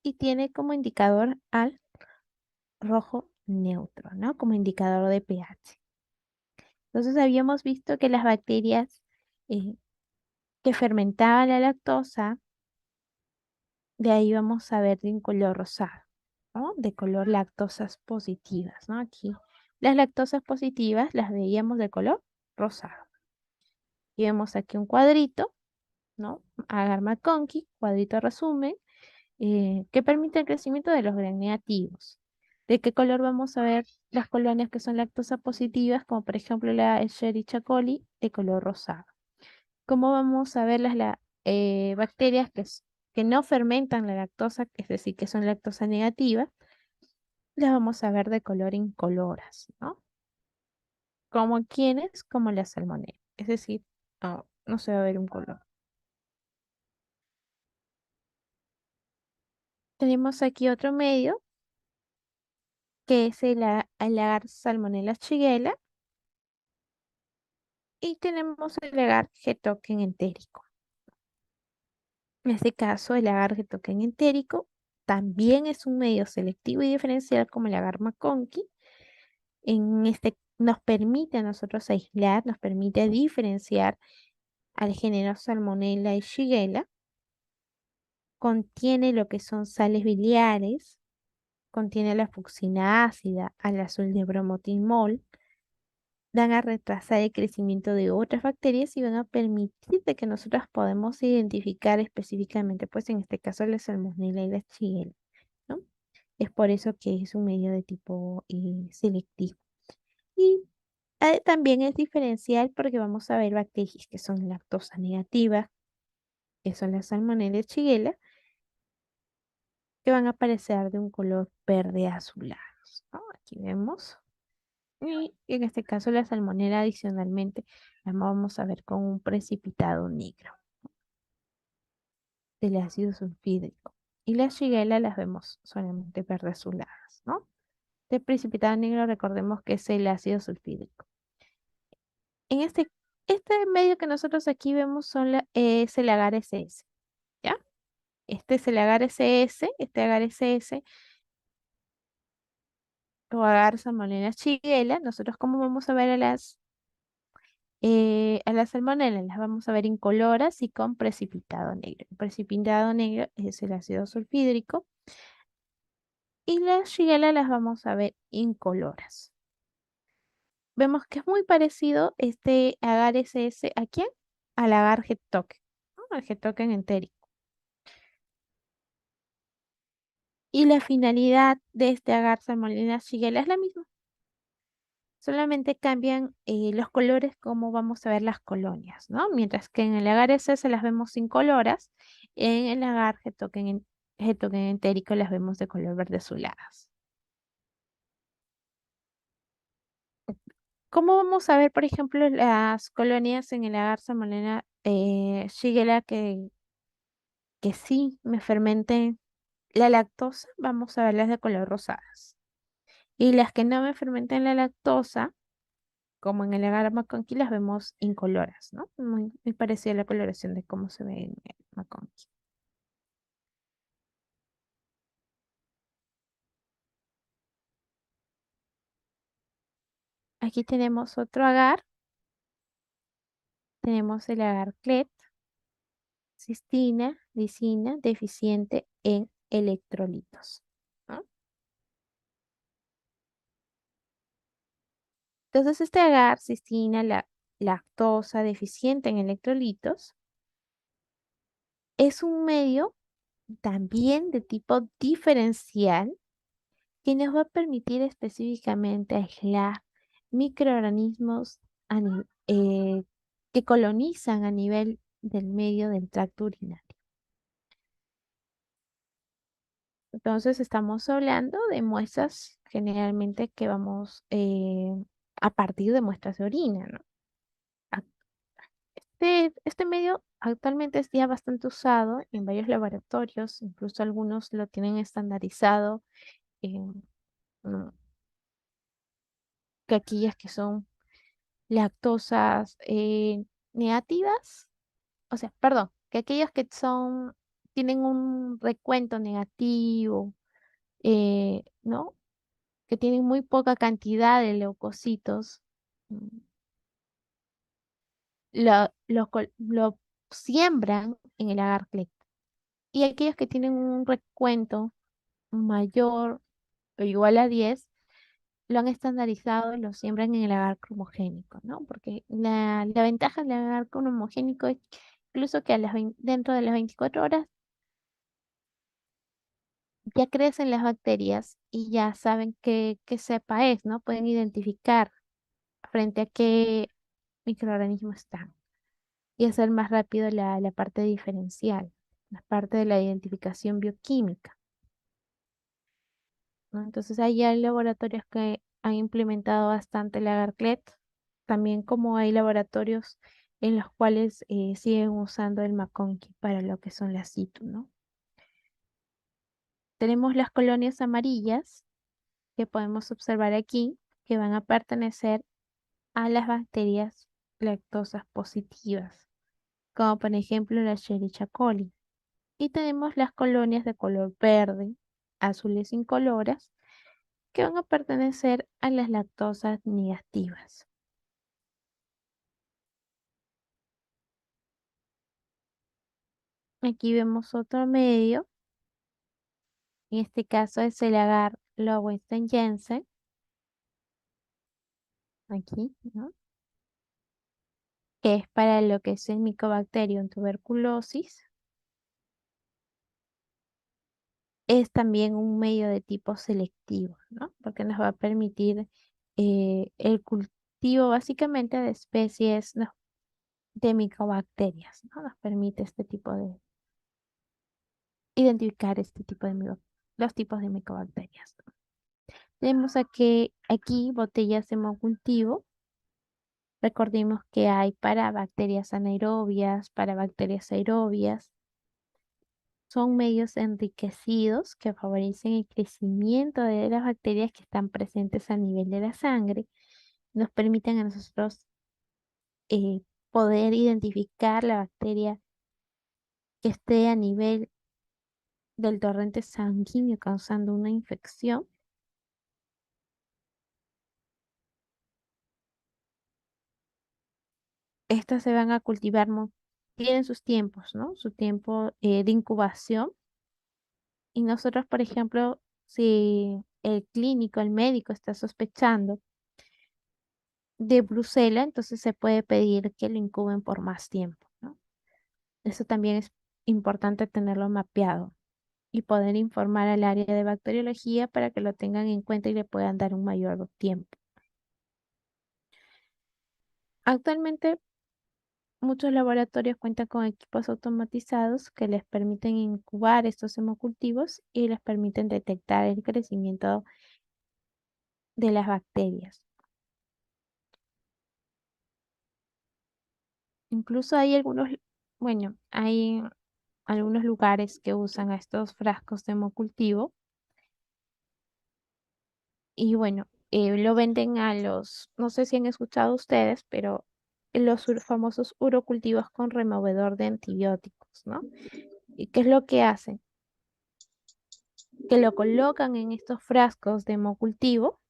y tiene como indicador al rojo neutro, ¿no? Como indicador de pH. Entonces habíamos visto que las bacterias eh, que fermentaban la lactosa, de ahí vamos a ver de un color rosado, ¿no? De color lactosas positivas, ¿no? Aquí las lactosas positivas las veíamos de color rosado. Y vemos aquí un cuadrito, ¿no? Agar McConkey, cuadrito resumen, que permite el crecimiento de los gram negativos. ¿De qué color vamos a ver las colonias que son lactosa positivas, como por ejemplo la Escherichia coli, de color rosado? ¿Cómo vamos a ver bacterias que no fermentan la lactosa, es decir, que son lactosa negativa? Las vamos a ver de color incoloras, ¿no? Como quienes, como la salmonella. Es decir, no se va a ver un color. Tenemos aquí otro medio, que es el agar Salmonella shigella, y tenemos el agar Getoken entérico. En este caso, el agar Getoken entérico también es un medio selectivo y diferencial como el agar McConkey. Nos permite a nosotros aislar, nos permite diferenciar al género Salmonella y Shigella. Contiene lo que son sales biliares, contiene la fucsina ácida, al azul de bromotimol, van a retrasar el crecimiento de otras bacterias y van a permitir de que nosotros podamos identificar específicamente, pues en este caso la Salmonella y la Shigella, ¿no? Es por eso que es un medio de tipo selectivo. Y también es diferencial porque vamos a ver bacterias que son lactosa negativas, que son las Salmonella y Shigella, que van a aparecer de un color verde azulados, ¿no? Aquí vemos. Y en este caso la salmonela adicionalmente la vamos a ver con un precipitado negro del ácido sulfídrico. Y las shigella las vemos solamente verde azuladas, ¿no? De precipitado negro recordemos que es el ácido sulfídrico. En este medio que nosotros aquí vemos es el agar SS, ¿ya? Este es el agar SS, este agar SS o agar salmonella shigella. Nosotros como vamos a ver a las salmonelas las vamos a ver incoloras y con precipitado negro. El precipitado negro es el ácido sulfídrico y las shigella las vamos a ver incoloras. Vemos que es muy parecido este agar SS a quién? Al agar Getoken, ¿no? Al Getoken entérico. Y la finalidad de este agar salmonella shigella es la misma. Solamente cambian los colores como vamos a ver las colonias, ¿no? Mientras que en el agar ese se las vemos incoloras, en el agar Getoken entérico las vemos de color verde azuladas. ¿Cómo vamos a ver, por ejemplo, las colonias en el agar Salmonella Shigella que sí me fermenten la lactosa? Vamos a verlas de color rosadas. Y las que no me fermenten la lactosa, como en el agar McConkey, las vemos incoloras, ¿no? Muy parecida a la coloración de cómo se ve en el McConkey. Aquí tenemos otro agar, tenemos el agar CLET, cistina, lisina, deficiente en electrolitos, ¿no? Entonces, este agar, cistina, la lactosa, deficiente en electrolitos, es un medio también de tipo diferencial que nos va a permitir específicamente aislar microorganismos que colonizan a nivel del medio del tracto urinario. Entonces estamos hablando de muestras generalmente que vamos a partir de muestras de orina, ¿no? A- este medio actualmente es ya bastante usado en varios laboratorios, incluso algunos lo tienen estandarizado en mm, que aquellas que son lactosas negativas, o sea, perdón, que aquellas que son, tienen un recuento negativo, ¿no? Que tienen muy poca cantidad de leucocitos, mm, lo siembran en el agar-plec. Y aquellos que tienen un recuento mayor o igual a 10 lo han estandarizado y lo siembran en el agar cromogénico, ¿no? Porque la ventaja del agar cromogénico es incluso que dentro de las 24 horas ya crecen las bacterias y ya saben qué cepa es, ¿no? Pueden identificar frente a qué microorganismo están y hacer más rápido la parte diferencial, la parte de la identificación bioquímica, ¿no? Entonces hay ya laboratorios que han implementado bastante el agarclet, también como hay laboratorios en los cuales siguen usando el McConkey para lo que son las situ, ¿no? Tenemos las colonias amarillas que podemos observar aquí, que van a pertenecer a las bacterias lactosas positivas, como por ejemplo la Escherichia coli. Y tenemos las colonias de color verde, azules incoloras, que van a pertenecer a las lactosas negativas. Aquí vemos otro medio, en este caso es el agar Lowenstein-Jensen, aquí, ¿no? Que es para lo que es el Mycobacterium tuberculosis. Es también un medio de tipo selectivo, ¿no? Porque nos va a permitir el cultivo básicamente de especies, ¿no? De micobacterias, ¿no? Nos permite este tipo de identificar este tipo de los tipos de micobacterias. Tenemos aquí botellas de monocultivo. Recordemos que hay para bacterias anaerobias, para bacterias aerobias. Son medios enriquecidos que favorecen el crecimiento de las bacterias que están presentes a nivel de la sangre. Nos permiten a nosotros eh, poder identificar la bacteria que esté a nivel del torrente sanguíneo causando una infección. Estas se van a cultivar, tienen sus tiempos, ¿no? Su tiempo de incubación. Y nosotros, por ejemplo, si el clínico, el médico está sospechando de Brucela, entonces se puede pedir que lo incuben por más tiempo, ¿no? Eso también es importante tenerlo mapeado y poder informar al área de bacteriología para que lo tengan en cuenta y le puedan dar un mayor tiempo. Actualmente, muchos laboratorios cuentan con equipos automatizados que les permiten incubar estos hemocultivos y les permiten detectar el crecimiento de las bacterias. Incluso bueno, hay algunos lugares que usan a estos frascos de hemocultivo y bueno, lo venden no sé si han escuchado ustedes, pero los famosos urocultivos con removedor de antibióticos, ¿no? ¿Y qué es lo que hacen? Que lo colocan en estos frascos de hemocultivo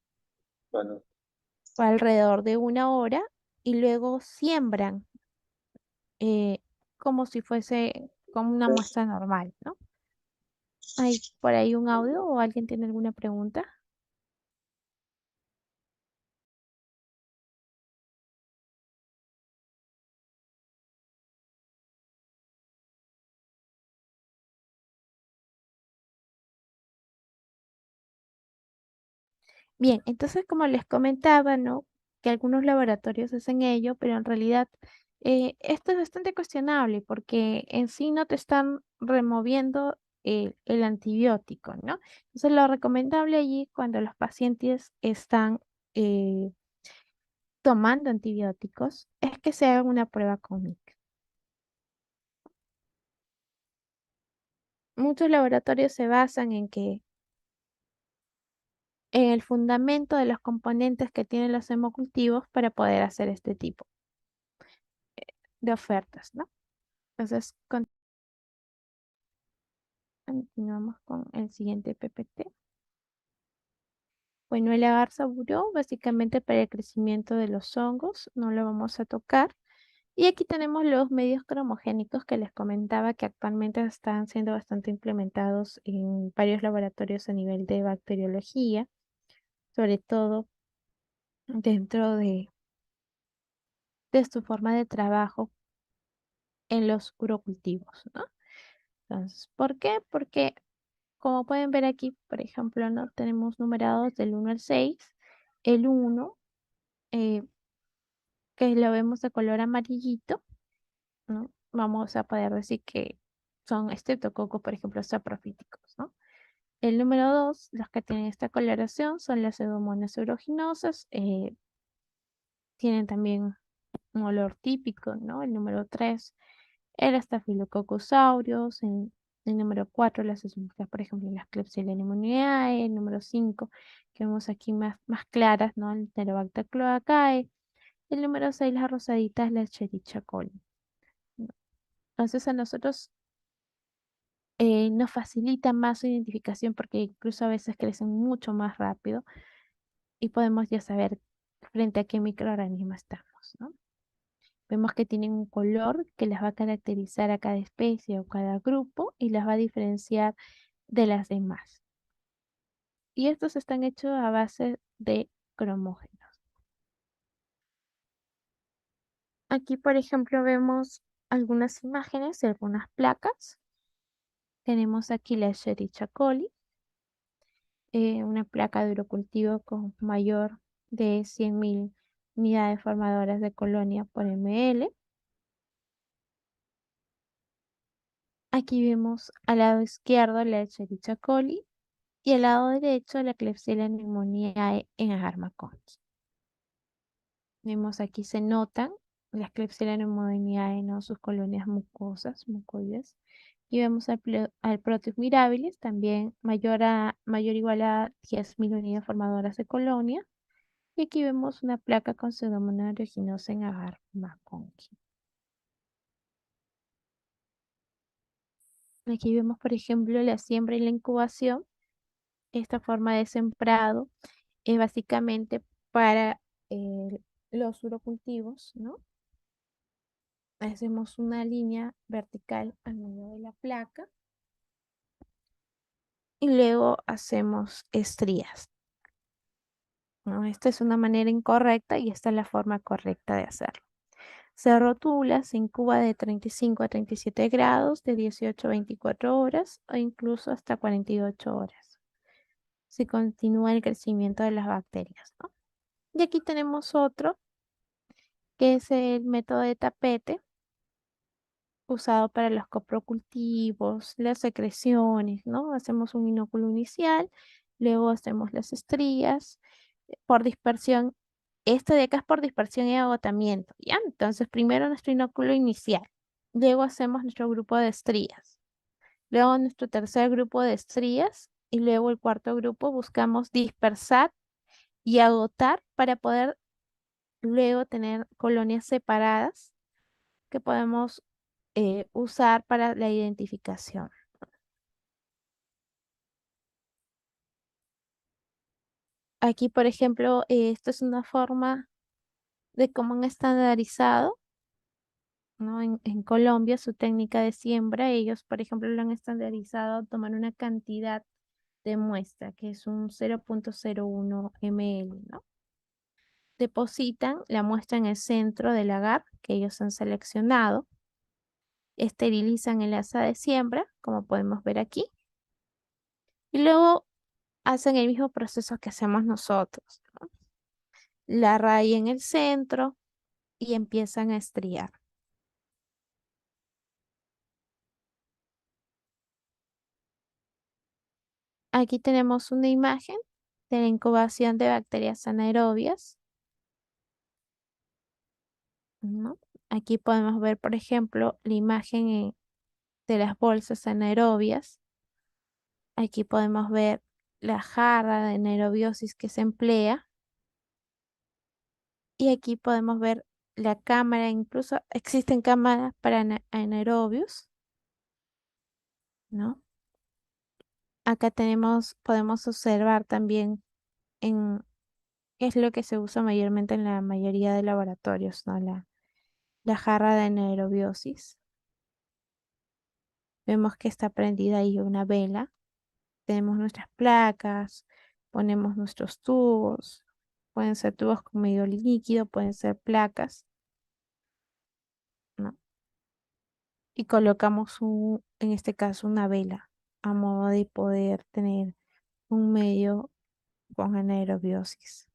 Bueno, por alrededor de una hora y luego siembran eh, como si fuese como una pues, muestra normal, ¿no? ¿Hay por ahí un audio o alguien tiene alguna pregunta? Bien, entonces como les comentaba, ¿no? Que algunos laboratorios hacen ello, pero en realidad esto es bastante cuestionable porque en sí no te están removiendo el antibiótico, ¿no? Entonces lo recomendable allí cuando los pacientes están eh, tomando antibióticos es que se haga una prueba clínica. muchos laboratorios se basan en el fundamento de los componentes que tienen los hemocultivos para poder hacer este tipo de ofertas, ¿no? Entonces, continuamos con el siguiente PPT. Bueno, el agar saburó básicamente para el crecimiento de los hongos, no lo vamos a tocar. Y aquí tenemos los medios cromogénicos que les comentaba que actualmente están siendo bastante implementados en varios laboratorios a nivel de bacteriología, sobre todo dentro de su forma de trabajo en los urocultivos, ¿no? Entonces, ¿por qué? Porque como pueden ver aquí, por ejemplo, ¿no? Tenemos numerados del 1 al 6. El 1, eh, que lo vemos de color amarillito, ¿no? Vamos a poder decir que son estreptococos, por ejemplo, saprofíticos, ¿no? El número 2, los que tienen esta coloración son las pseudomonas aeruginosas, tienen también un olor típico, ¿no? El número 3, el Staphylococcus aureus, el número 4, las esmintas, por ejemplo, las Klebsiella pneumoniae, el número 5, que vemos aquí más claras, ¿no? El Enterobacter cloacae, el número 6, las rosaditas, la Escherichia coli, ¿no? Entonces a nosotros nos facilita más su identificación porque incluso a veces crecen mucho más rápido y podemos ya saber frente a qué microorganismo estamos, ¿no? Vemos que tienen un color que las va a caracterizar a cada especie o cada grupo y las va a diferenciar de las demás. Y estos están hechos a base de cromógenos. Aquí, por ejemplo, vemos algunas imágenes de algunas placas. Tenemos aquí la Escherichia coli, una placa de urocultivo con mayor de 100.000 unidades formadoras de colonia por ml. Aquí vemos al lado izquierdo la Escherichia coli y al lado derecho la Klebsiella pneumoniae en agar maqui. Vemos aquí se notan las Klebsiella pneumoniae, ¿no? Sus colonias mucosas, mucoides. Y vemos al Proteus mirabilis, también mayor o igual a 10.000 unidades formadoras de colonia. Y aquí vemos una placa con Pseudomonas aeruginosa en agar maqui. Aquí vemos, por ejemplo, la siembra y la incubación. Esta forma de sembrado es básicamente para los urocultivos, ¿no? Hacemos una línea vertical al medio de la placa y luego hacemos estrías, ¿no? Esta es una manera incorrecta y esta es la forma correcta de hacerlo. Se rotula, se incuba de 35 a 37 grados, de 18 a 24 horas o incluso hasta 48 horas. Se continúa el crecimiento de las bacterias, ¿no? Y aquí tenemos otro, que es el método de tapete, usado para los coprocultivos, las secreciones, ¿no? Hacemos un inóculo inicial, luego hacemos las estrías por dispersión. Esto de acá es por dispersión y agotamiento, ¿ya? Entonces, primero nuestro inóculo inicial, luego hacemos nuestro grupo de estrías, luego nuestro tercer grupo de estrías y luego el cuarto grupo buscamos dispersar y agotar para poder luego tener colonias separadas que podemos usar para la identificación. Aquí, por ejemplo, esto es una forma de cómo han estandarizado, ¿no? En Colombia, su técnica de siembra, ellos, por ejemplo, lo han estandarizado, toman una cantidad de muestra, que es un 0.01 ml, ¿no? Depositan la muestra en el centro del agar que ellos han seleccionado, esterilizan el asa de siembra, como podemos ver aquí, y luego hacen el mismo proceso que hacemos nosotros, ¿no? La raya en el centro y empiezan a estriar. Aquí tenemos una imagen de la incubación de bacterias anaerobias, ¿no? Aquí podemos ver, por ejemplo, la imagen de las bolsas anaerobias. Aquí podemos ver la jarra de anaerobiosis que se emplea y aquí podemos ver la cámara, incluso existen cámaras para anaerobios, ¿no? Acá podemos observar también en qué es lo que se usa mayormente en la mayoría de laboratorios, ¿no? La jarra de anaerobiosis. Vemos que está prendida ahí una vela. Tenemos nuestras placas, ponemos nuestros tubos. Pueden ser tubos con medio líquido, pueden ser placas, ¿no? Y colocamos en este caso una vela a modo de poder tener un medio con anaerobiosis.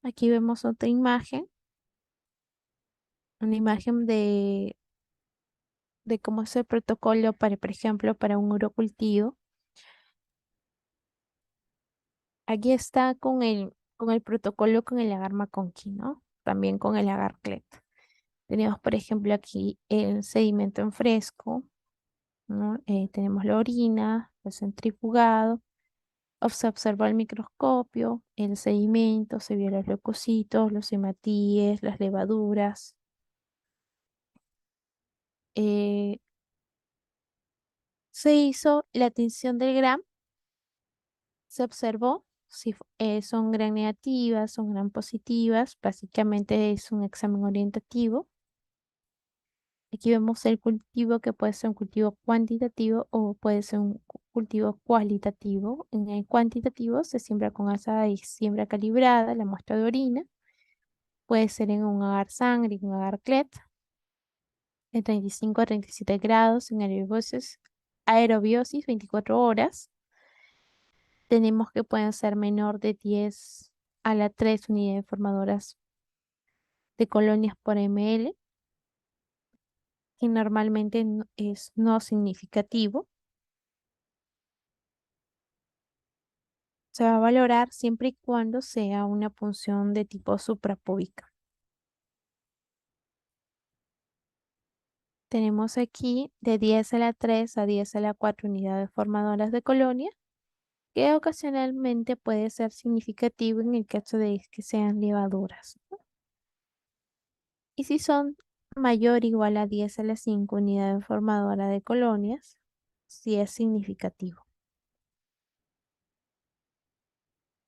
Aquí vemos otra imagen, una imagen de cómo es el protocolo para, por ejemplo, para un urocultivo. Aquí está con el protocolo con el agar McConkey, ¿no? También con el agar CLET. Tenemos, por ejemplo, aquí el sedimento en fresco, ¿no? Tenemos la orina, el centrifugado. Se observa el microscopio, el sedimento, se vio los leucocitos, los hematíes, las levaduras. Eh, Se hizo la tinción del gram, se observó si son gram negativas, son gram positivas. Básicamente es un examen orientativo. Aquí vemos el cultivo que puede ser un cultivo cuantitativo o puede ser un cultivo cualitativo. En el cuantitativo se siembra con asa y siembra calibrada, la muestra de orina. Puede ser en un agar sangre, en un agar CLET, de 35 a 37 grados, en aerobiosis 24 horas. Tenemos que pueden ser menor de 10 a la 3 unidades formadoras de colonias por ml, que normalmente es no significativo. Se va a valorar siempre y cuando sea una punción de tipo suprapúbica. Tenemos aquí de 10 a la 3 a 10 a la 4 unidades formadoras de colonia, que ocasionalmente puede ser significativo en el caso de que sean levaduras. Y si son mayor o igual a 10 a la 5 unidades formadoras de colonias, sí es significativo.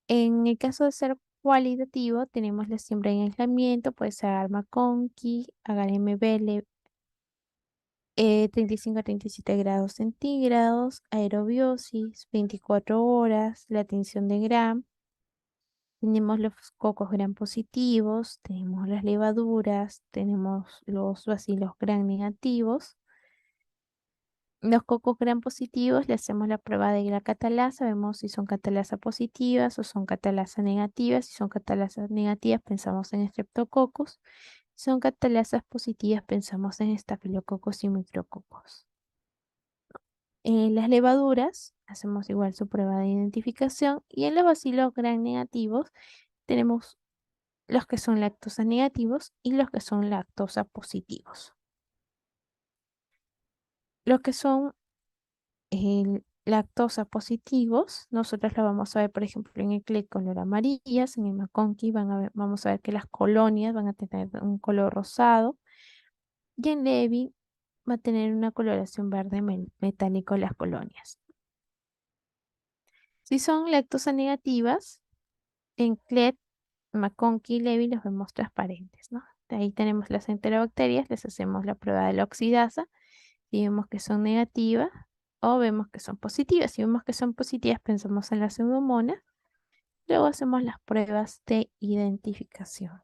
En el caso de ser cualitativo, tenemos la siembra en aislamiento, puede ser Arma Conqui, Agar MBL, 35 a 37 grados centígrados, aerobiosis, 24 horas, la tinción de Gram. Tenemos los cocos gram positivos, tenemos las levaduras, tenemos los bacilos gram negativos. Los cocos gram positivos le hacemos la prueba de la catalasa, vemos si son catalasa positivas o son catalasa negativas. Si son catalasas negativas, pensamos en streptococcus. Si son catalasas positivas, pensamos en estafilococos y micrococos. En las levaduras, hacemos igual su prueba de identificación. Y en los bacilos gram negativos, tenemos los que son lactosa negativos y los que son lactosa positivos. Los que son lactosa positivos, nosotros lo vamos a ver, por ejemplo, en el CLEC color amarillas, en el McConkey vamos a ver que las colonias van a tener un color rosado y en Levi va a tener una coloración verde metálico las colonias. Si son lactosa negativas, en CLET, McConkey y Levi los vemos transparentes, ¿no? De ahí tenemos las enterobacterias, les hacemos la prueba de la oxidasa. Si vemos que son negativas o vemos que son positivas. Si vemos que son positivas, pensamos en la pseudomonas. Luego hacemos las pruebas de identificación.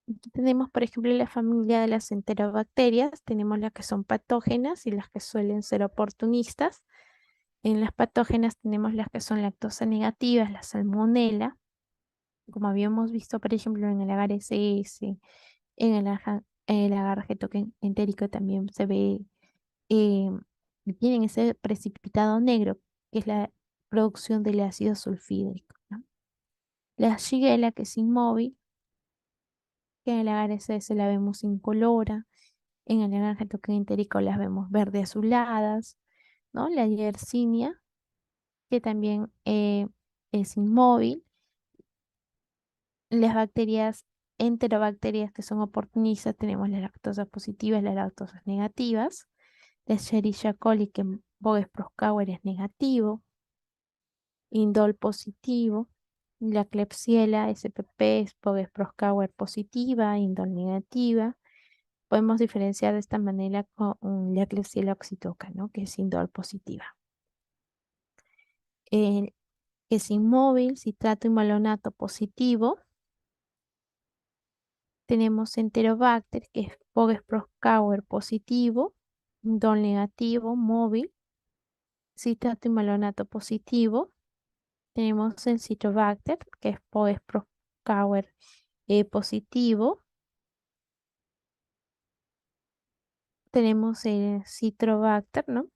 Aquí tenemos, por ejemplo, la familia de las enterobacterias. Tenemos las que son patógenas y las que suelen ser oportunistas. En las patógenas tenemos las que son lactosa negativas, la salmonela, como habíamos visto, por ejemplo, en el agar SS, en el agar entérico también se ve, eh, tienen ese precipitado negro, que es la producción del ácido sulfídrico, ¿no? La Shigella, que es inmóvil, que en el agar SS la vemos incolora, en el agar entérico las vemos verde azuladas, ¿no? La Yersinia, que también es inmóvil. Las bacterias enterobacterias que son oportunistas, tenemos las lactosas positivas, las lactosas negativas. La Escherichia coli, que en Boges Proskauer es negativo, indol positivo. La Klebsiella spp es Boges Proskauer positiva, indol negativa. Podemos diferenciar de esta manera con la Klebsiella oxytoca, ¿no? Que es indol positiva. El que es inmóvil, citrato y malonato positivo. Tenemos Enterobacter, que es Boges Proskauer positivo, indol negativo, móvil, citrato y malonato positivo. Tenemos el Citrobacter, que es Boges Proskauer positivo. Tenemos el Citrobacter, ¿no?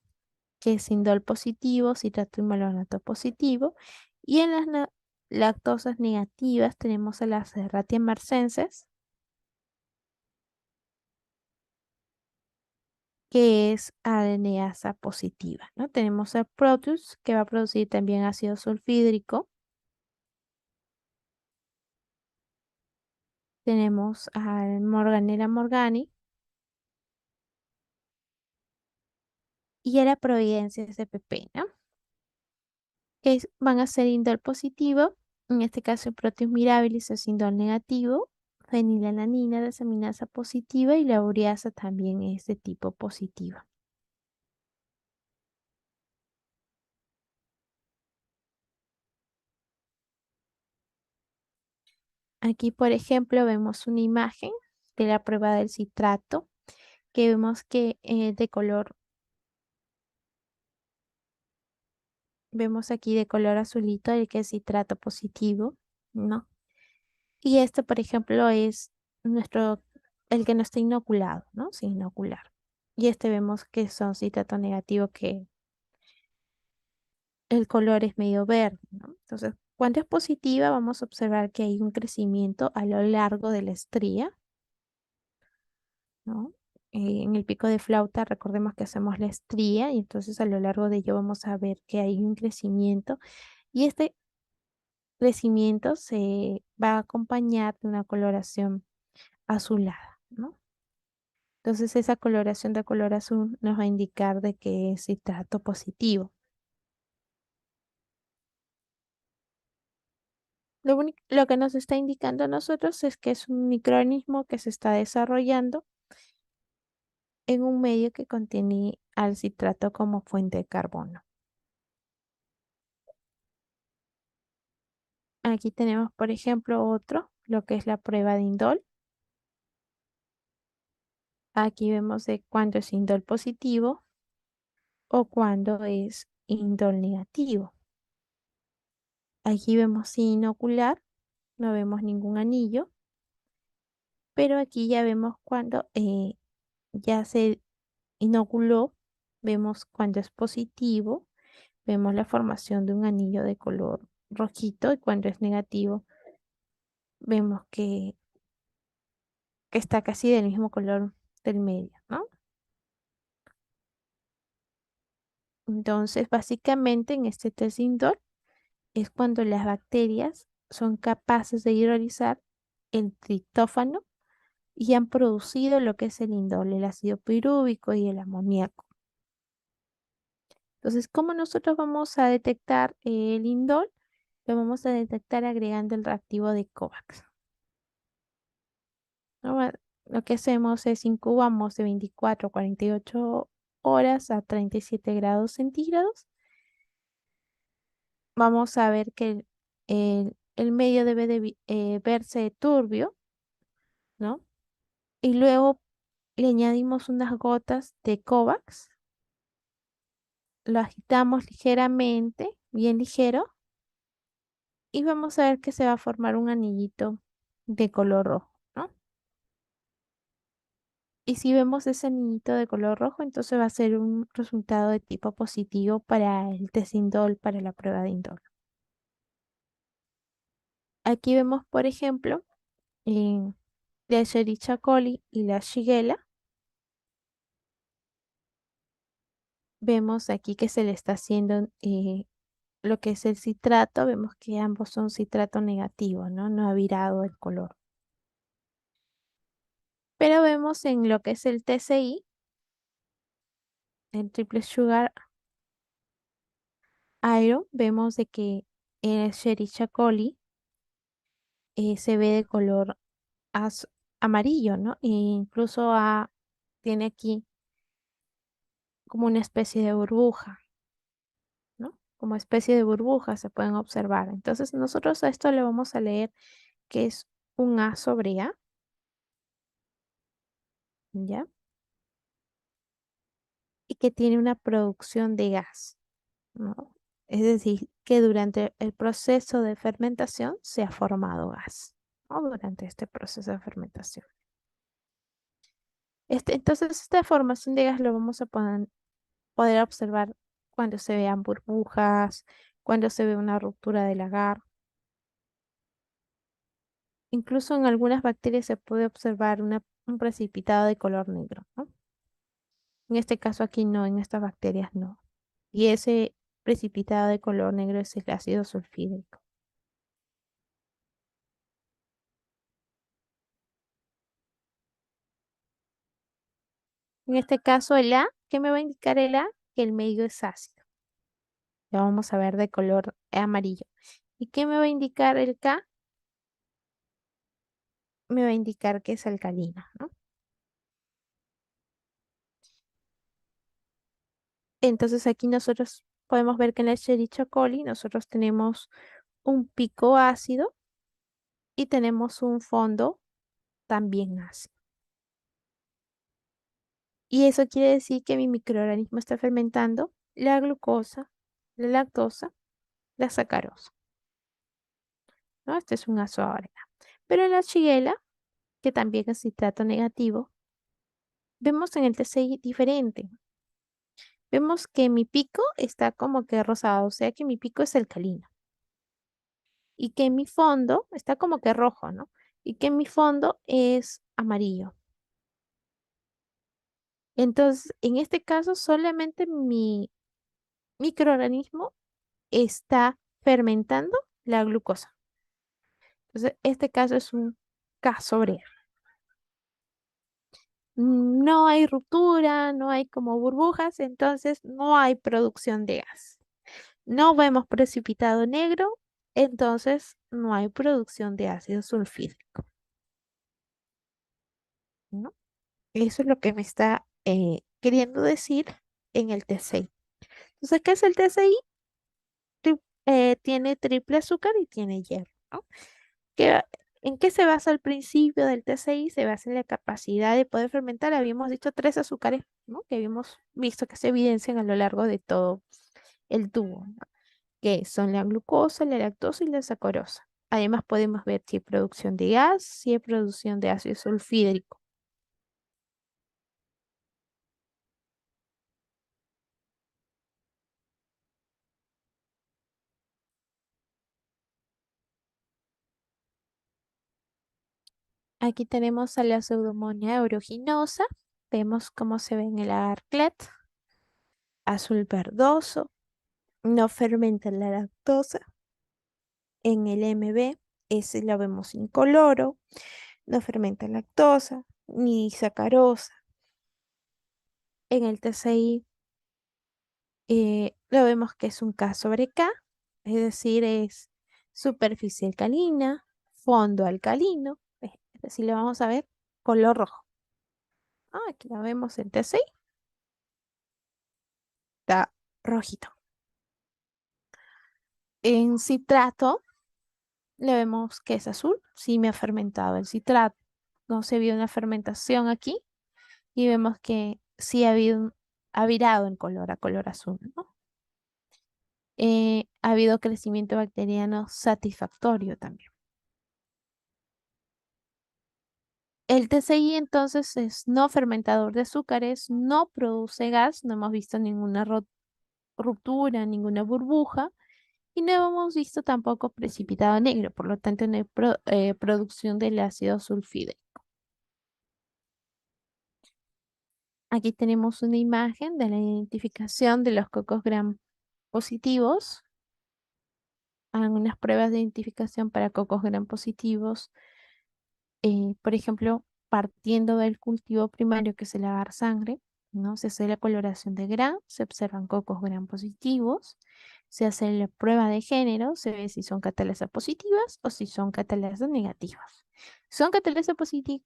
Que es indol positivo, citrato y malonato positivo. Y en las lactosas negativas tenemos a las Serratia marcenses, que es adeneasa positiva, ¿no? Tenemos el Proteus, que va a producir también ácido sulfídrico. Tenemos al Morganella morgani y a la Providencia spp, ¿no? Van a ser indol positivo. En este caso, el Proteus mirabilis es indol negativo. Fenilalanina desaminasa positiva y la ureasa también es de tipo positiva. Aquí, por ejemplo, vemos una imagen de la prueba del citrato, que vemos que de color, vemos aquí de color azulito el que es citrato positivo, ¿no? Y este, por ejemplo, es el que no está inoculado, ¿no? Sin inocular. Y este vemos que son citrato negativo, que el color es medio verde, ¿no? Entonces, cuando es positiva, vamos a observar que hay un crecimiento a lo largo de la estría, ¿no? En el pico de flauta, recordemos que hacemos la estría y entonces a lo largo de ello vamos a ver que hay un crecimiento y este crecimiento se va a acompañar de una coloración azulada, ¿no? Entonces esa coloración de color azul nos va a indicar de que es citrato positivo. Lo que nos está indicando a nosotros es que es un microorganismo que se está desarrollando en un medio que contiene al citrato como fuente de carbono. Aquí tenemos, por ejemplo, otro, lo que es la prueba de indol. Aquí vemos de cuándo es indol positivo o cuándo es indol negativo. Aquí vemos sin inocular, no vemos ningún anillo, pero aquí ya vemos cuando ya se inoculó, vemos cuando es positivo, vemos la formación de un anillo de color rojito y cuando es negativo, vemos que está casi del mismo color del medio, ¿no? Entonces, básicamente en este test indoor es cuando las bacterias son capaces de hidrolizar el triptófano y han producido lo que es el indol, el ácido pirúvico y el amoníaco. Entonces, ¿cómo nosotros vamos a detectar el indol? Lo vamos a detectar agregando el reactivo de COVAX, ¿no? Lo que hacemos es incubamos de 24 a 48 horas a 37 grados centígrados. Vamos a ver que el medio debe de verse turbio, ¿no? Y luego le añadimos unas gotas de COVAX, lo agitamos ligeramente, bien ligero, y vamos a ver que se va a formar un anillito de color rojo, ¿no? Y si vemos ese anillito de color rojo, entonces va a ser un resultado de tipo positivo para el test indol, para la prueba de indol. Aquí vemos, por ejemplo, en la Escherichia coli y la Shigella. Vemos aquí que se le está haciendo lo que es el citrato, vemos que ambos son citrato negativo, ¿no? No ha virado el color. Pero vemos en lo que es el TCI, el triple sugar iron, vemos de que el Escherichia coli se ve de color amarillo, ¿no? E incluso tiene aquí como una especie de burbuja, ¿no? Como especie de burbuja se pueden observar. Entonces nosotros a esto le vamos a leer que es un A sobre A, ¿ya? Y que tiene una producción de gas, ¿no? Es decir, que durante el proceso de fermentación se ha formado gas, ¿no? Durante este proceso de fermentación. Entonces, esta formación de gas lo vamos a poder observar cuando se vean burbujas, cuando se ve una ruptura del agar. Incluso en algunas bacterias se puede observar un precipitado de color negro, ¿no? En este caso aquí no, en estas bacterias no. Y ese precipitado de color negro es el ácido sulfídrico. En este caso el A, ¿qué me va a indicar el A? Que el medio es ácido. Lo vamos a ver de color amarillo. ¿Y qué me va a indicar el K? Me va a indicar que es alcalino, ¿no? Entonces aquí nosotros podemos ver que en el Escherichia coli nosotros tenemos un pico ácido y tenemos un fondo también ácido. Y eso quiere decir que mi microorganismo está fermentando la glucosa, la lactosa, la sacarosa, ¿no? Este es un ácido. Pero en la shigella, que también es citrato negativo, vemos en el TCI diferente. Vemos que mi pico está como que rosado, o sea que mi pico es alcalino. Y que mi fondo está como que rojo, ¿no? Y que mi fondo es amarillo. Entonces, en este caso, solamente mi microorganismo está fermentando la glucosa. Entonces, este caso es un K sobre A. No hay ruptura, no hay como burbujas, entonces no hay producción de gas. No vemos precipitado negro, entonces no hay producción de ácido sulfídrico, ¿no? Eso es lo que me está queriendo decir en el TCI. Entonces, ¿qué es el TCI? Tiene triple azúcar y tiene hierro, ¿no? ¿Qué- ¿En qué se basa el principio del TCI? Se basa en la capacidad de poder fermentar. Habíamos dicho tres azúcares, ¿no? Que habíamos visto que se evidencian a lo largo de todo el tubo, ¿no? Que son la glucosa, la lactosa y la sacarosa. Además, podemos ver si hay producción de gas, si hay producción de ácido sulfídrico. Aquí tenemos a la Pseudomonas aeruginosa. Vemos cómo se ve en el agarclet, azul verdoso. No fermenta la lactosa. En el MB, ese lo vemos incoloro. No fermenta lactosa ni sacarosa. En el TCI lo vemos que es un K sobre K, es decir, es superficie alcalina, fondo alcalino, es decir, le vamos a ver color rojo. Aquí lo vemos en TCI, está rojito. En citrato le vemos que es azul, sí me ha fermentado el citrato. No se vio una fermentación aquí y vemos que sí ha virado en color a color azul, ¿no? Ha habido crecimiento bacteriano satisfactorio también. El TCI entonces es no fermentador de azúcares, no produce gas, no hemos visto ninguna ruptura, ninguna burbuja y no hemos visto tampoco precipitado negro, por lo tanto no hay producción del ácido sulfídrico. Aquí tenemos una imagen de la identificación de los cocos gram positivos, algunas pruebas de identificación para cocos gram positivos, por ejemplo, partiendo del cultivo primario que es el agar sangre, ¿no? Se hace la coloración de Gram, se observan cocos Gram positivos, se hace la prueba de género, se ve si son catalasas positivas o si son catalasas negativas. Si son catalasas positivas,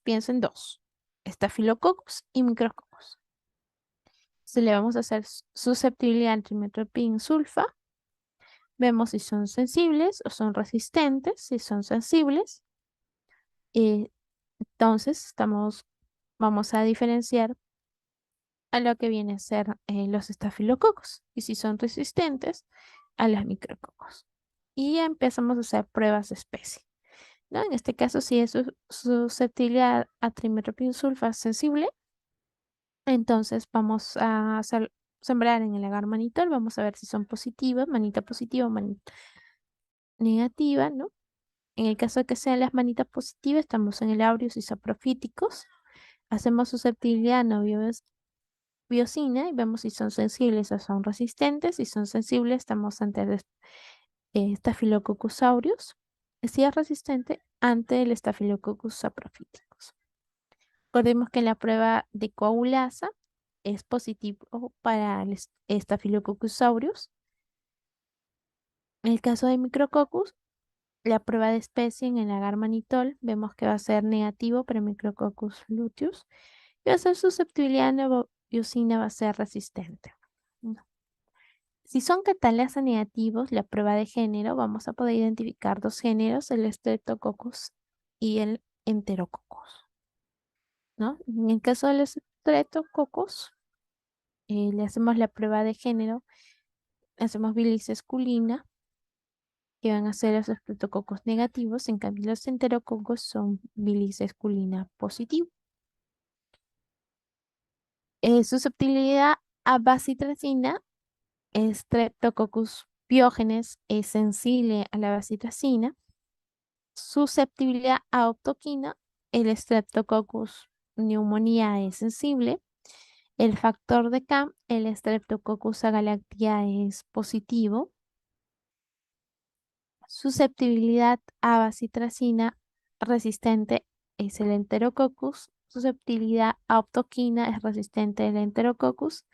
pienso en dos, estafilococcus y micrococcus. Si le vamos a hacer susceptibilidad al trimethoprim sulfa, vemos si son sensibles o son resistentes. Si son sensibles, eh, entonces vamos a diferenciar a lo que viene a ser los estafilococos y si son resistentes a los micrococos. Y ya empezamos a hacer pruebas de especie, ¿no? En este caso, si es susceptibilidad a trimethoprim sulfa sensible, entonces vamos a sembrar en el agar manitol, vamos a ver si son positivas, manita positiva o manita negativa, ¿no? En el caso de que sean las manitas positivas, estamos en el aureus y saprofíticos. Hacemos susceptibilidad no biosina y vemos si son sensibles o son resistentes. Si son sensibles, estamos ante el Staphylococcus aureus. Si es resistente, ante el Staphylococcus saprophyticus. Recordemos que en la prueba de coagulasa es positivo para el Staphylococcus aureus. En el caso de Micrococcus, la prueba de especie en el agar manitol vemos que va a ser negativo para Micrococcus luteus y va a ser susceptibilidad a biosina, va a ser resistente. ¿No? Si son catalasa negativos, la prueba de género, vamos a poder identificar dos géneros, el Streptococcus y el Enterococcus, ¿no? En el caso del Streptococcus, le hacemos la prueba de género, hacemos bilis esculina, que van a ser los Streptococcus negativos, en cambio los Enterococos son bilis esculina positivo. Susceptibilidad a bacitracina, Streptococcus piógenes es sensible a la bacitracina. Susceptibilidad a optoquina, el Streptococcus neumonía es sensible. El factor de CAM, el Streptococcus agalactia es positivo. Susceptibilidad a bacitracina resistente es el Enterococcus. Susceptibilidad a optoquina es resistente el Enterococcus.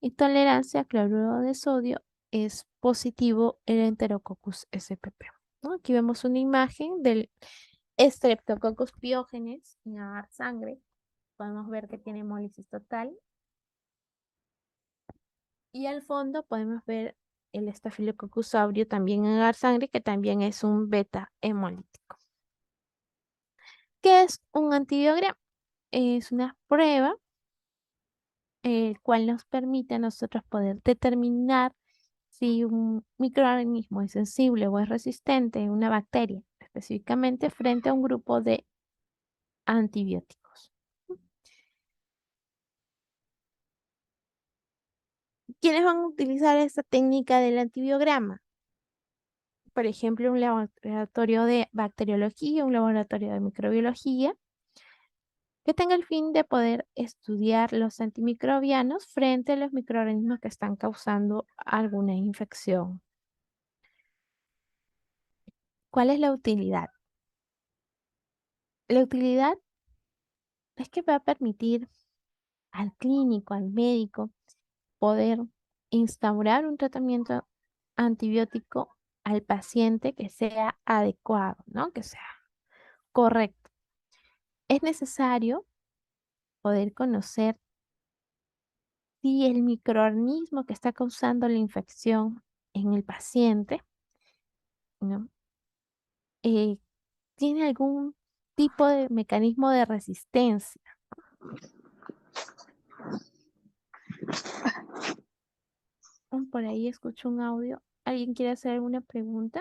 Y tolerancia a cloruro de sodio es positivo el Enterococcus spp. ¿No? Aquí vemos una imagen del Streptococcus piógenes en agar sangre. Podemos ver que tiene hemólisis total. Y al fondo podemos ver el Staphylococcus aureus también en agar sangre, que también es un beta hemolítico. ¿Qué es un antibiograma? Es una prueba el cual nos permite a nosotros poder determinar si un microorganismo es sensible o es resistente, una bacteria específicamente, frente a un grupo de antibióticos. ¿Quiénes van a utilizar esta técnica del antibiograma? Por ejemplo, un laboratorio de bacteriología, un laboratorio de microbiología, que tenga el fin de poder estudiar los antimicrobianos frente a los microorganismos que están causando alguna infección. ¿Cuál es la utilidad? La utilidad es que va a permitir al clínico, al médico, poder instaurar un tratamiento antibiótico al paciente que sea adecuado, ¿no? Que sea correcto. Es necesario poder conocer si el microorganismo que está causando la infección en el paciente, ¿no? Eh, tiene algún tipo de mecanismo de resistencia. Por ahí escucho un audio. ¿Alguien quiere hacer alguna pregunta?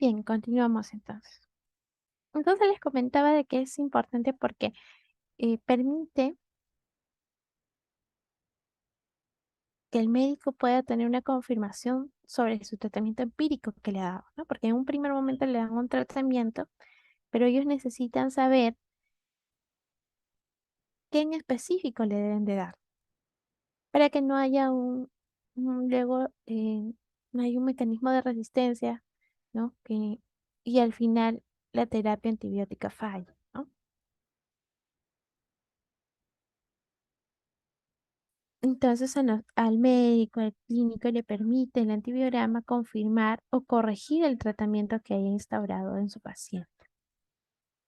Bien, continuamos entonces. Entonces les comentaba de que es importante porque permite que el médico pueda tener una confirmación sobre su tratamiento empírico que le ha dado, ¿no? Porque en un primer momento le dan un tratamiento, pero ellos necesitan saber qué en específico le deben de dar para que no haya luego no hay un mecanismo de resistencia, ¿no? Y al final la terapia antibiótica falla, ¿no? Entonces al médico, al clínico le permite el antibiograma confirmar o corregir el tratamiento que haya instaurado en su paciente.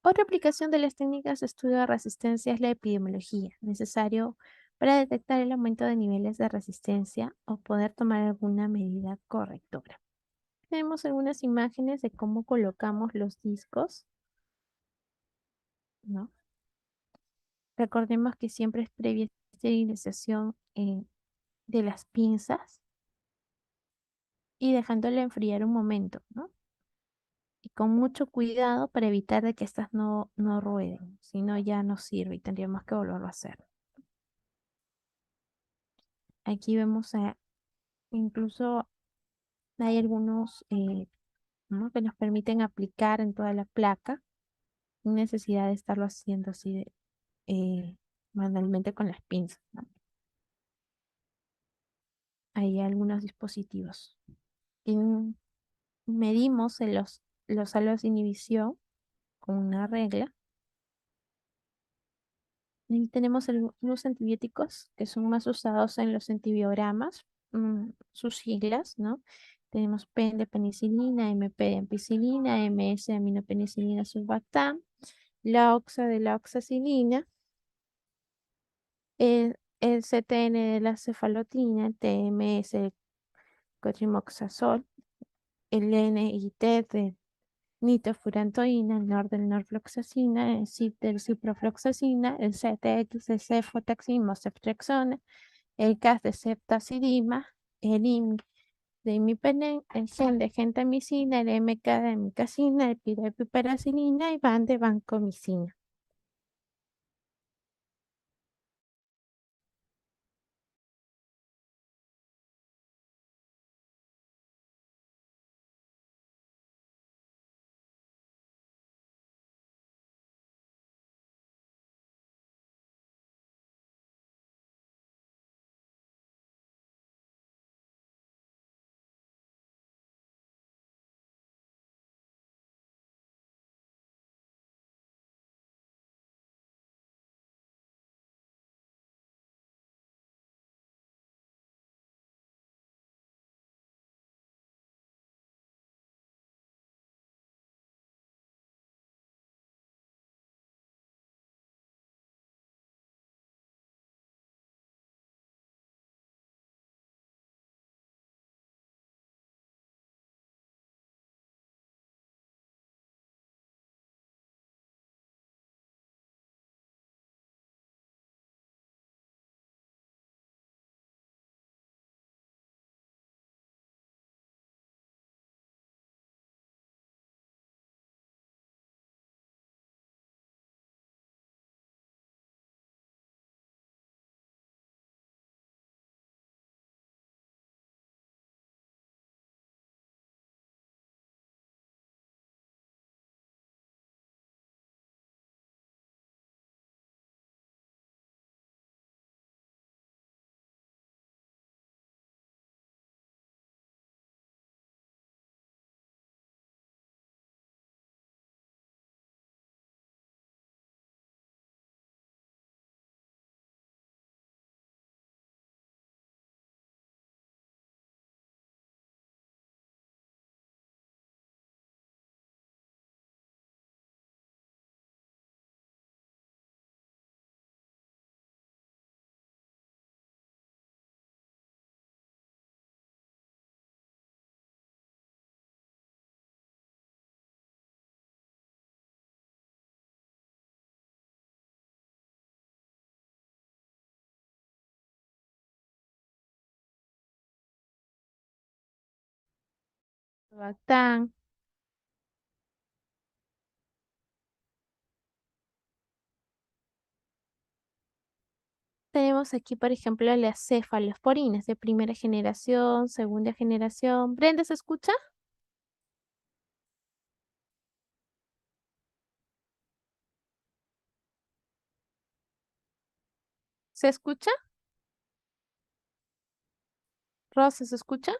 Otra aplicación de las técnicas de estudio de resistencia es la epidemiología, necesario para detectar el aumento de niveles de resistencia o poder tomar alguna medida correctora. Tenemos algunas imágenes de cómo colocamos los discos, ¿no? Recordemos que siempre es previa esterilización de las pinzas y dejándola enfriar un momento, ¿no? Y con mucho cuidado para evitar de que estas no rueden, si no ya no sirve y tendríamos que volverlo a hacer. Aquí vemos incluso hay algunos ¿no? que nos permiten aplicar en toda la placa sin necesidad de estarlo haciendo así manualmente con las pinzas, ¿no? Hay algunos dispositivos. Y medimos los salos de inhibición con una regla. Y tenemos los antibióticos que son más usados en los antibiogramas, sus siglas, ¿no? Tenemos PEN de penicilina, MP de ampicilina, MS de aminopenicilina sulbactam, la oxa de la oxacilina, el CTN de la cefalotina, el TMS de cotrimoxazol, el NIT de nitofurantoína, el NOR del norfloxacina, el CYP del ciprofloxacina, el CTX de cefotaxima o ceftriaxona, el CAS de ceftazidima, el IMI de imipenem, el GEN de gentamicina, el MK de micacina, el PI de piperacilina y VAN de vancomicina. Bactán, Tenemos aquí, por ejemplo, las cefalosporinas de primera generación, segunda generación. Brenda, ¿se escucha? ¿Se escucha? Rosa, ¿se escucha?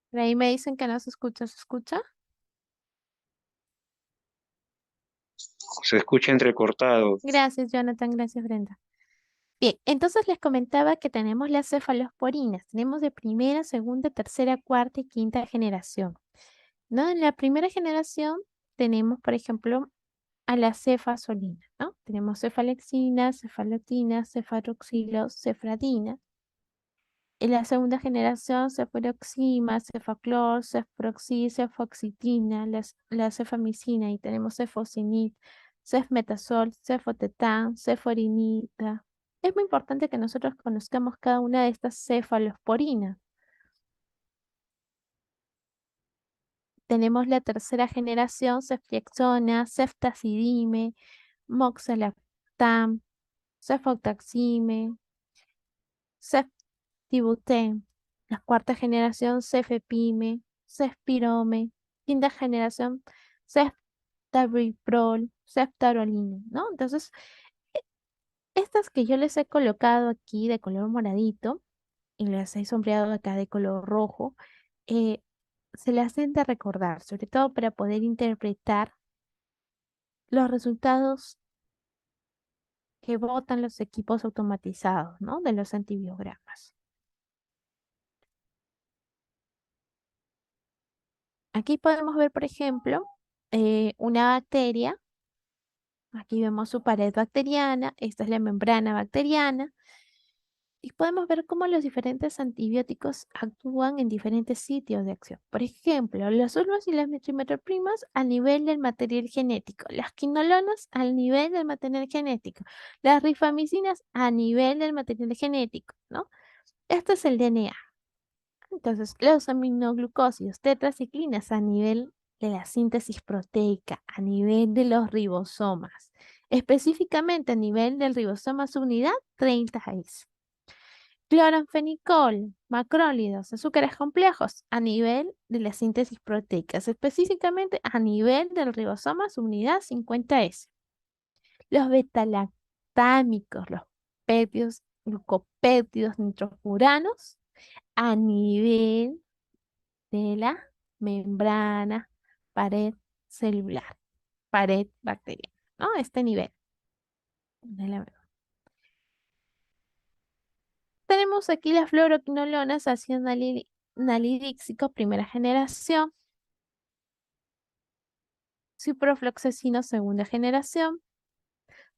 Por ahí me dicen que no se escucha, ¿se escucha? Se escucha entrecortado. Gracias, Jonathan, gracias, Brenda. Bien, entonces les comentaba que tenemos las cefalosporinas. Tenemos de primera, segunda, tercera, cuarta y quinta generación. ¿No? En la primera generación tenemos, por ejemplo, a la cefazolina, ¿no? Tenemos cefalexina, cefalotina, cefaroxilo, cefradina. En la segunda generación, cefuroxima, cefaclor, cefuroxi, cefoxitina, la cefamicina, y tenemos cefosinib, cefmetazol, cefotetán, ceforinita. Es muy importante que nosotros conozcamos cada una de estas cefalosporinas. Tenemos la tercera generación, ceftriaxona, ceftazidime, moxalactam, cefotaxime, ceftibuten. La cuarta generación, cefepime, cefpirome. Quinta generación, ceftabiprol, ceftarolina, ¿no? Entonces, e- estas que yo les he colocado aquí de color moradito y las he sombreado acá de color rojo, eh, se las hacen de recordar, sobre todo para poder interpretar los resultados que botan los equipos automatizados, ¿no? De los antibiogramas. Aquí podemos ver, por ejemplo, una bacteria. Aquí vemos su pared bacteriana. Esta es la membrana bacteriana. Y podemos ver cómo los diferentes antibióticos actúan en diferentes sitios de acción. Por ejemplo, las sulfas y las metrimetroprimas a nivel del material genético, las quinolonas al nivel del material genético, las rifamicinas a nivel del material genético, ¿no? Este es el DNA. Entonces, los aminoglucósidos, tetraciclinas a nivel de la síntesis proteica, a nivel de los ribosomas, específicamente a nivel del ribosoma subunidad 30S. Cloranfenicol, macrólidos, azúcares complejos a nivel de la síntesis proteica, específicamente a nivel del ribosoma subunidad 50S. Los betalactámicos, los péptidos, glucopéptidos nitrofuranos a nivel de la membrana, pared celular, pared bacteriana, ¿no? Este nivel de la membrana. Tenemos aquí las fluoroquinolonas, ácido nalidíxico, primera generación, ciprofloxacino, segunda generación,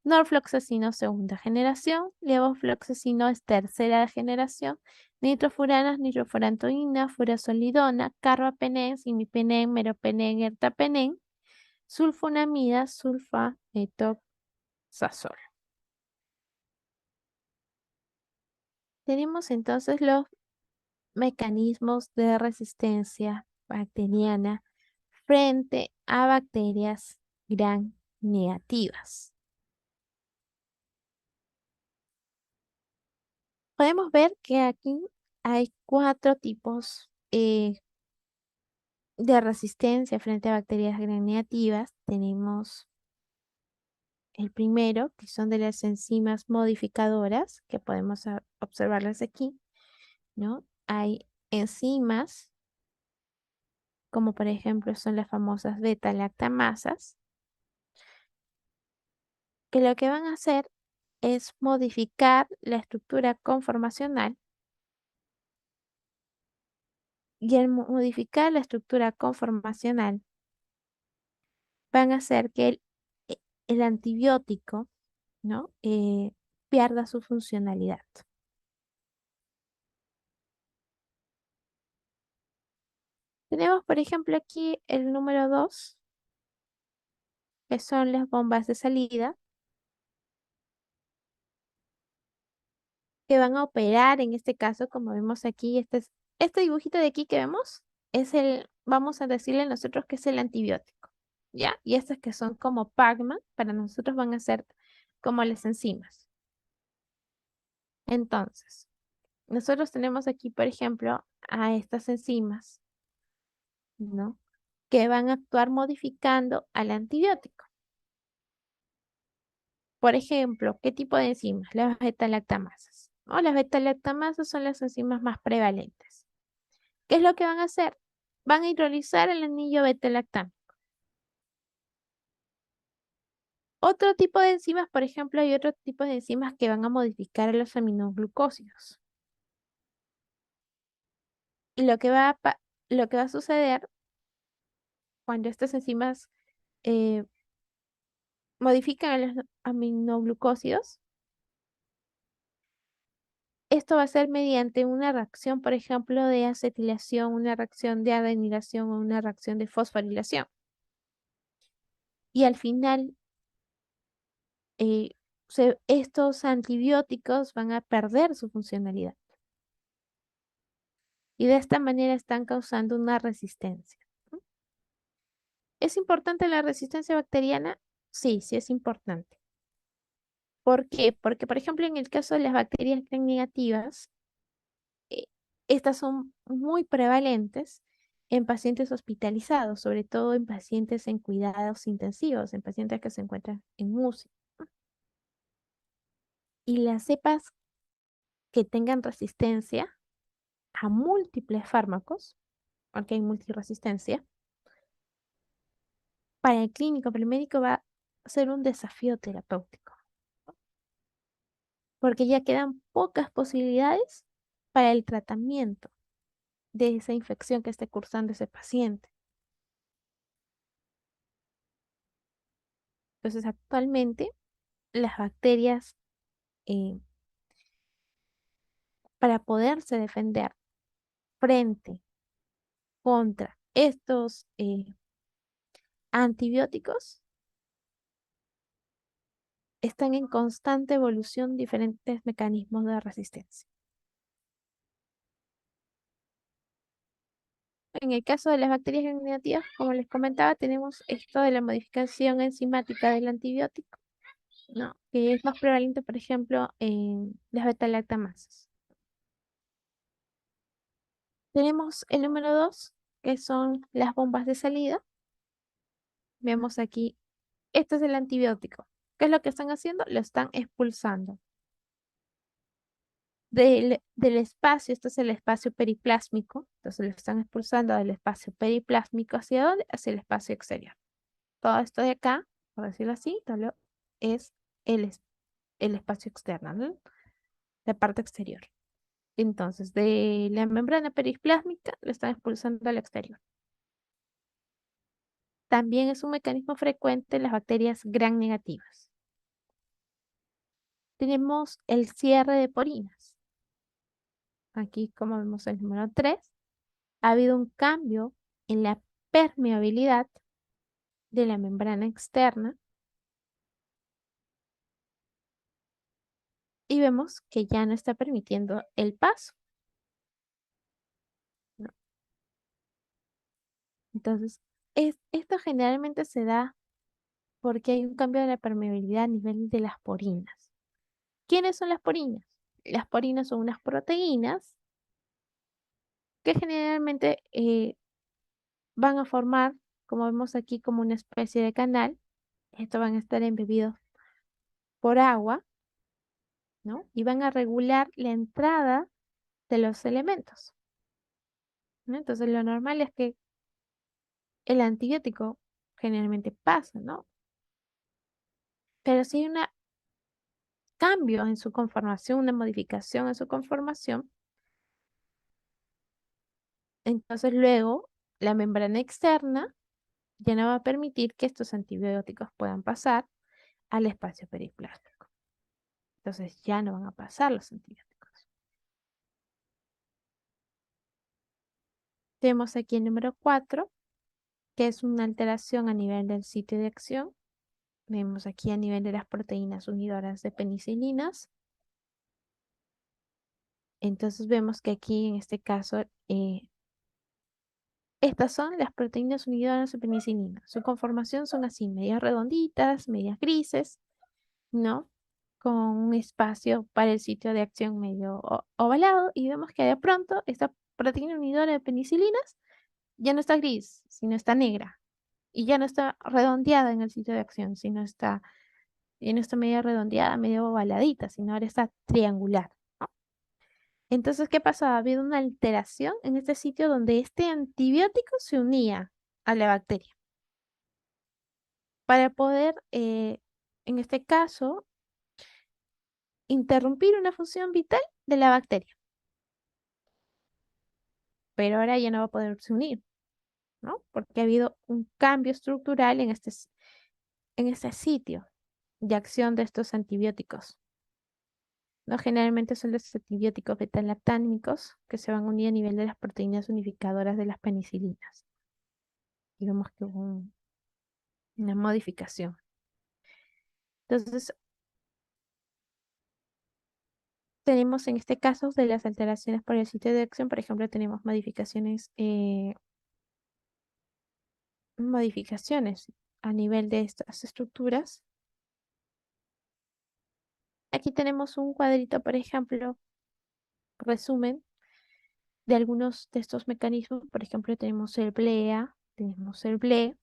norfloxacino, segunda generación, levofloxacino es tercera generación, nitrofuranas, nitrofurantoína, furosolidona, carbapenén, simipenén, meropenén, ertapenén, sulfonamida, sulfa-metoxazol. Tenemos entonces los mecanismos de resistencia bacteriana frente a bacterias gram negativas. Podemos ver que aquí hay cuatro tipos de resistencia frente a bacterias gram negativas. Tenemos el primero, que son de las enzimas modificadoras, que podemos observarlas aquí, ¿no? Hay enzimas, como por ejemplo son las famosas beta-lactamasas, que lo que van a hacer es modificar la estructura conformacional y al modificar la estructura conformacional van a hacer que el antibiótico, ¿no? Pierda su funcionalidad. Tenemos, por ejemplo, aquí el número 2, que son las bombas de salida, que van a operar en este caso, como vemos aquí, este dibujito de aquí que vemos, es el vamos a decirle nosotros que es el antibiótico, ¿ya? Y estas que son como Pacman, para nosotros van a ser como las enzimas. Entonces, nosotros tenemos aquí, por ejemplo, a estas enzimas, ¿no? Que van a actuar modificando al antibiótico. Por ejemplo, ¿qué tipo de enzimas? Las beta-lactamasas, ¿no? Las beta-lactamasas son las enzimas más prevalentes. ¿Qué es lo que van a hacer? Van a hidrolizar el anillo beta-lactam. Otro tipo de enzimas, por ejemplo, hay otro tipo de enzimas que van a modificar a los aminoglucósidos. Y lo que va a suceder cuando estas enzimas eh, modifican a los aminoglucósidos, esto va a ser mediante una reacción, por ejemplo, de acetilación, una reacción de adenilación o una reacción de fosforilación. Y al final, eh, estos antibióticos van a perder su funcionalidad. Y de esta manera están causando una resistencia. ¿Es importante la resistencia bacteriana? Sí, sí es importante. ¿Por qué? Porque, por ejemplo, en el caso de las bacterias gram negativas, eh, estas son muy prevalentes en pacientes hospitalizados, sobre todo en pacientes en cuidados intensivos, en pacientes que se encuentran en UCI. Y las cepas que tengan resistencia a múltiples fármacos, porque hay multiresistencia, para el clínico, para el médico va a ser un desafío terapéutico, porque ya quedan pocas posibilidades para el tratamiento de esa infección que esté cursando ese paciente. Entonces, actualmente las bacterias, eh, para poderse defender frente contra estos antibióticos, están en constante evolución diferentes mecanismos de resistencia. En el caso de las bacterias gram negativas, como les comentaba, tenemos esto de la modificación enzimática del antibiótico, ¿no? Que es más prevalente, por ejemplo, en las beta-lactamasas. Tenemos el número 2, que son las bombas de salida. Vemos aquí, este es el antibiótico. ¿Qué es lo que están haciendo? Lo están expulsando del espacio. Este es el espacio periplásmico. Entonces lo están expulsando del espacio periplásmico. ¿Hacia dónde? Hacia el espacio exterior. Todo esto de acá, por decirlo así, todo es el espacio externo, ¿no? La parte exterior. Entonces, de la membrana periplásmica lo están expulsando al exterior. También es un mecanismo frecuente en las bacterias gram negativas. Tenemos el cierre de porinas. Aquí, como vemos el número 3, ha habido un cambio en la permeabilidad de la membrana externa y vemos que ya no está permitiendo el paso, ¿no? Entonces, esto generalmente se da porque hay un cambio de la permeabilidad a nivel de las porinas. ¿Quiénes son las porinas? Las porinas son unas proteínas que generalmente van a formar, como vemos aquí, como una especie de canal. Estos van a estar embebidos por agua, ¿no? Y van a regular la entrada de los elementos, ¿no? Entonces, lo normal es que el antibiótico generalmente pasa, ¿no? Pero si hay un cambio en su conformación, una modificación en su conformación, entonces luego la membrana externa ya no va a permitir que estos antibióticos puedan pasar al espacio periplásmico. Entonces ya no van a pasar los antibióticos. Tenemos aquí el número 4, que es una alteración a nivel del sitio de acción. Vemos aquí a nivel de las proteínas unidoras de penicilinas. Entonces vemos que aquí en este caso Estas son las proteínas unidoras de penicilina. Su conformación son así, medias redonditas, medias grises, ¿no? Con un espacio para el sitio de acción medio ovalado y vemos que de pronto esta proteína unidora de penicilinas ya no está gris, sino está negra y ya no está redondeada en el sitio de acción, ya no está medio redondeada, medio ovaladita, sino ahora está triangular. Entonces, ¿qué pasaba? Ha habido una alteración en este sitio donde este antibiótico se unía a la bacteria para poder, en este caso, interrumpir una función vital de la bacteria. Pero ahora ya no va a poderse unir, ¿no? Porque ha habido un cambio estructural en este sitio de acción de estos antibióticos. ¿No? Generalmente son los antibióticos beta-lactámicos que se van a unir a nivel de las proteínas unificadoras de las penicilinas. Digamos que hubo una modificación. Entonces, tenemos en este caso de las alteraciones por el sitio de acción, por ejemplo, tenemos modificaciones a nivel de estas estructuras. Aquí tenemos un cuadrito, por ejemplo, resumen de algunos de estos mecanismos. Por ejemplo, tenemos el BLEA, tenemos el BLE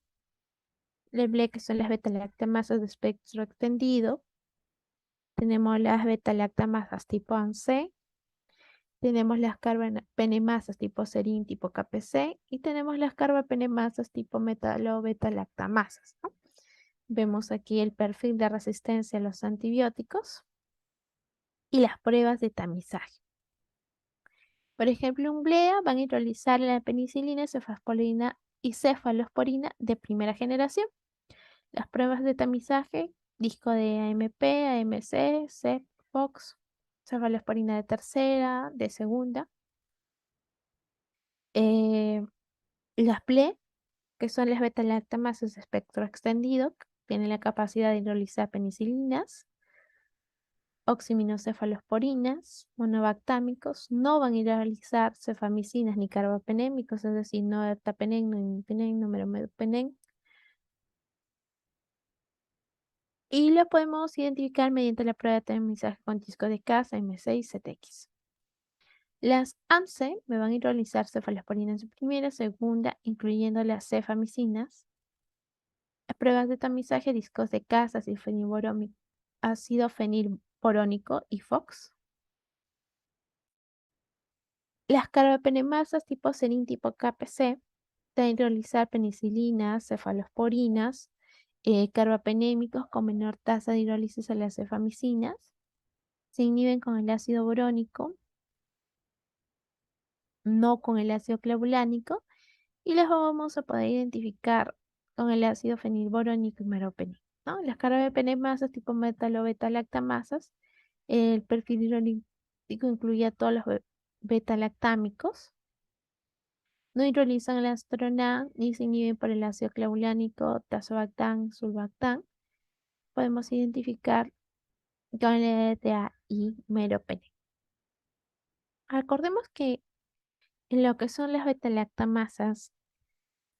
que son las beta-lactamasas de espectro extendido, tenemos las beta-lactamasas tipo ANC, tenemos las carbapenemasas tipo serin, tipo KPC, y tenemos las carbapenemasas tipo metalo beta-lactamasas, ¿no? Vemos aquí el perfil de resistencia a los antibióticos y las pruebas de tamizaje. Por ejemplo, un BLEA va a neutralizar la penicilina, cefalexina y cefalosporina de primera generación. Las pruebas de tamizaje, disco de AMP, AMC, CEP, FOX, cefalosporina de tercera, de segunda. Las PLE, que son las beta-lactamasas de espectro extendido, que tienen la capacidad de hidrolizar penicilinas, oximinocefalosporinas, monobactámicos, no van a hidrolizar cefamicinas ni carbapenémicos, es decir, no ertapenem, no imipenem, no meropenem. Y lo podemos identificar mediante la prueba de tamizaje con disco de Cas, MC y CTX. Las AMC me van a hidrolizar cefalosporinas en primera, segunda, incluyendo las cefamicinas. Las pruebas de tamizaje, discos de Cas, ácido fenilborónico y FOX. Las carbapenemasas tipo serin tipo KPC de hidrolizar penicilinas, cefalosporinas, carbapenémicos con menor tasa de hidrólisis a las cefamicinas. Se inhiben con el ácido borónico, no con el ácido clavulánico, y las vamos a poder identificar con el ácido fenilborónico y meropenem, ¿no? Las carbapenemasas tipo metalo beta-lactamasas, el perfil hidrolítico incluye a todos los beta-lactámicos. No hidrolizan el astronán ni se inhiben por el ácido clavulánico, tazobactam, sulbactam. Podemos identificar con el EDTA y meropenem. Recordemos que en lo que son las beta-lactamasas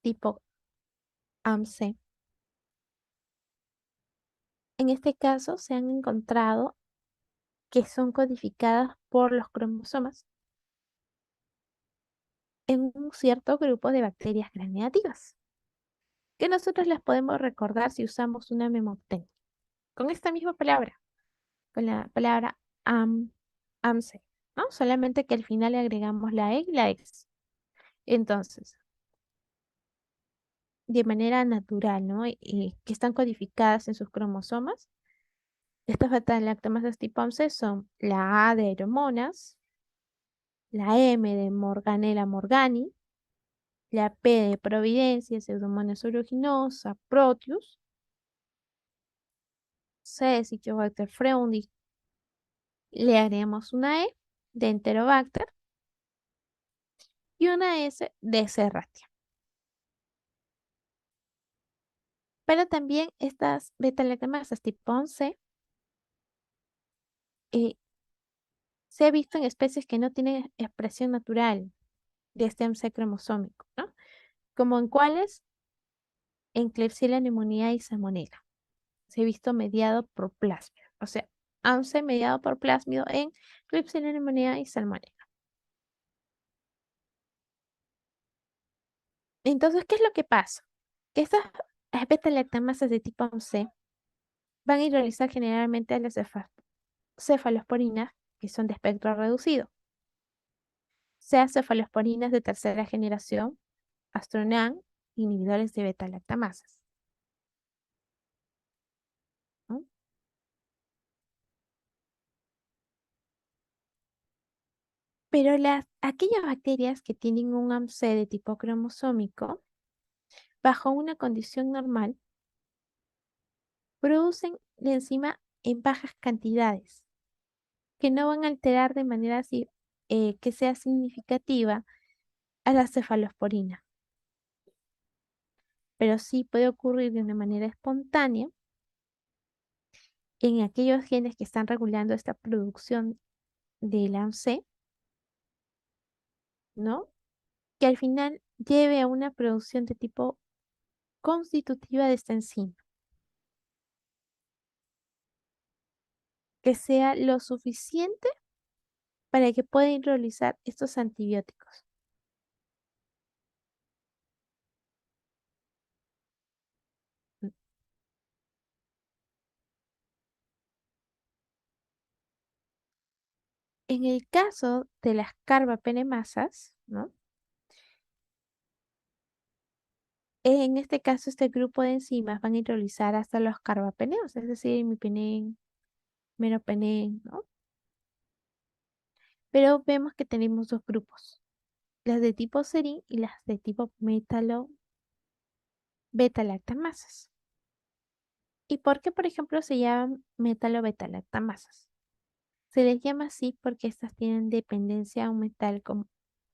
tipo AMC, en este caso se han encontrado que son codificadas por los cromosomas en un cierto grupo de bacterias gram negativas, que nosotros las podemos recordar si usamos una memotecnia, con esta misma palabra, con la palabra AMC, ¿no? Solamente que al final le agregamos la E y la X. Entonces, de manera natural, ¿no? Y que están codificadas en sus cromosomas. Estas beta-lactamasas tipo AMC son la A de Aeromonas, la M de Morganella morgani, la P de Providencia, Pseudomonas aeruginosa, Proteus, C de Citrobacter freundis, le agregamos una E de Enterobacter y una S de Serratia. Pero también estas beta-lactamasas tipo 11 se ha visto en especies que no tienen expresión natural de este MC cromosómico, ¿no? ¿Como en cuáles? En Klebsiella pneumoniae y Salmonella. Se ha visto mediado por plásmido. O sea, AMSE mediado por plásmido en Klebsiella pneumoniae y Salmonella. Entonces, ¿qué es lo que pasa? Que estas beta-lactamases de tipo AMSE van a hidrolizar generalmente a las cefalosporinas que son de espectro reducido, sea cefalosporinas de tercera generación, Astronan, inhibidores de beta-lactamases. ¿No? Pero aquellas bacterias que tienen un AMC de tipo cromosómico, bajo una condición normal, producen la enzima en bajas cantidades, que no van a alterar de manera que sea significativa a la cefalosporina. Pero sí puede ocurrir de una manera espontánea en aquellos genes que están regulando esta producción del AMC, ¿no? Que al final lleve a una producción de tipo constitutiva de esta enzima, que sea lo suficiente para que pueda hidrolizar estos antibióticos. En el caso de las carbapenemasas, ¿no? En este caso, este grupo de enzimas van a hidrolizar hasta los carbapeneos, es decir, imipenem, meropenem, ¿no? Pero vemos que tenemos dos grupos, las de tipo serin y las de tipo metalo beta-lactamasas. ¿Y por qué, por ejemplo, se llaman metalo-beta-lactamasas? Se les llama así porque estas tienen dependencia a un metal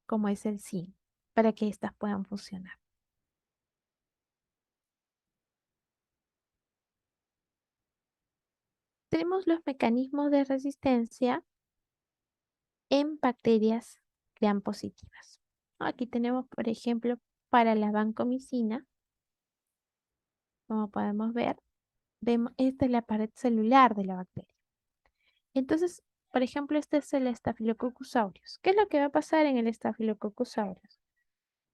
como es el zinc, para que estas puedan funcionar. Tenemos los mecanismos de resistencia en bacterias gram positivas. Aquí tenemos, por ejemplo, para la vancomicina, como podemos ver, esta es la pared celular de la bacteria. Entonces, por ejemplo, este es el Staphylococcus aureus. ¿Qué es lo que va a pasar en el Staphylococcus aureus?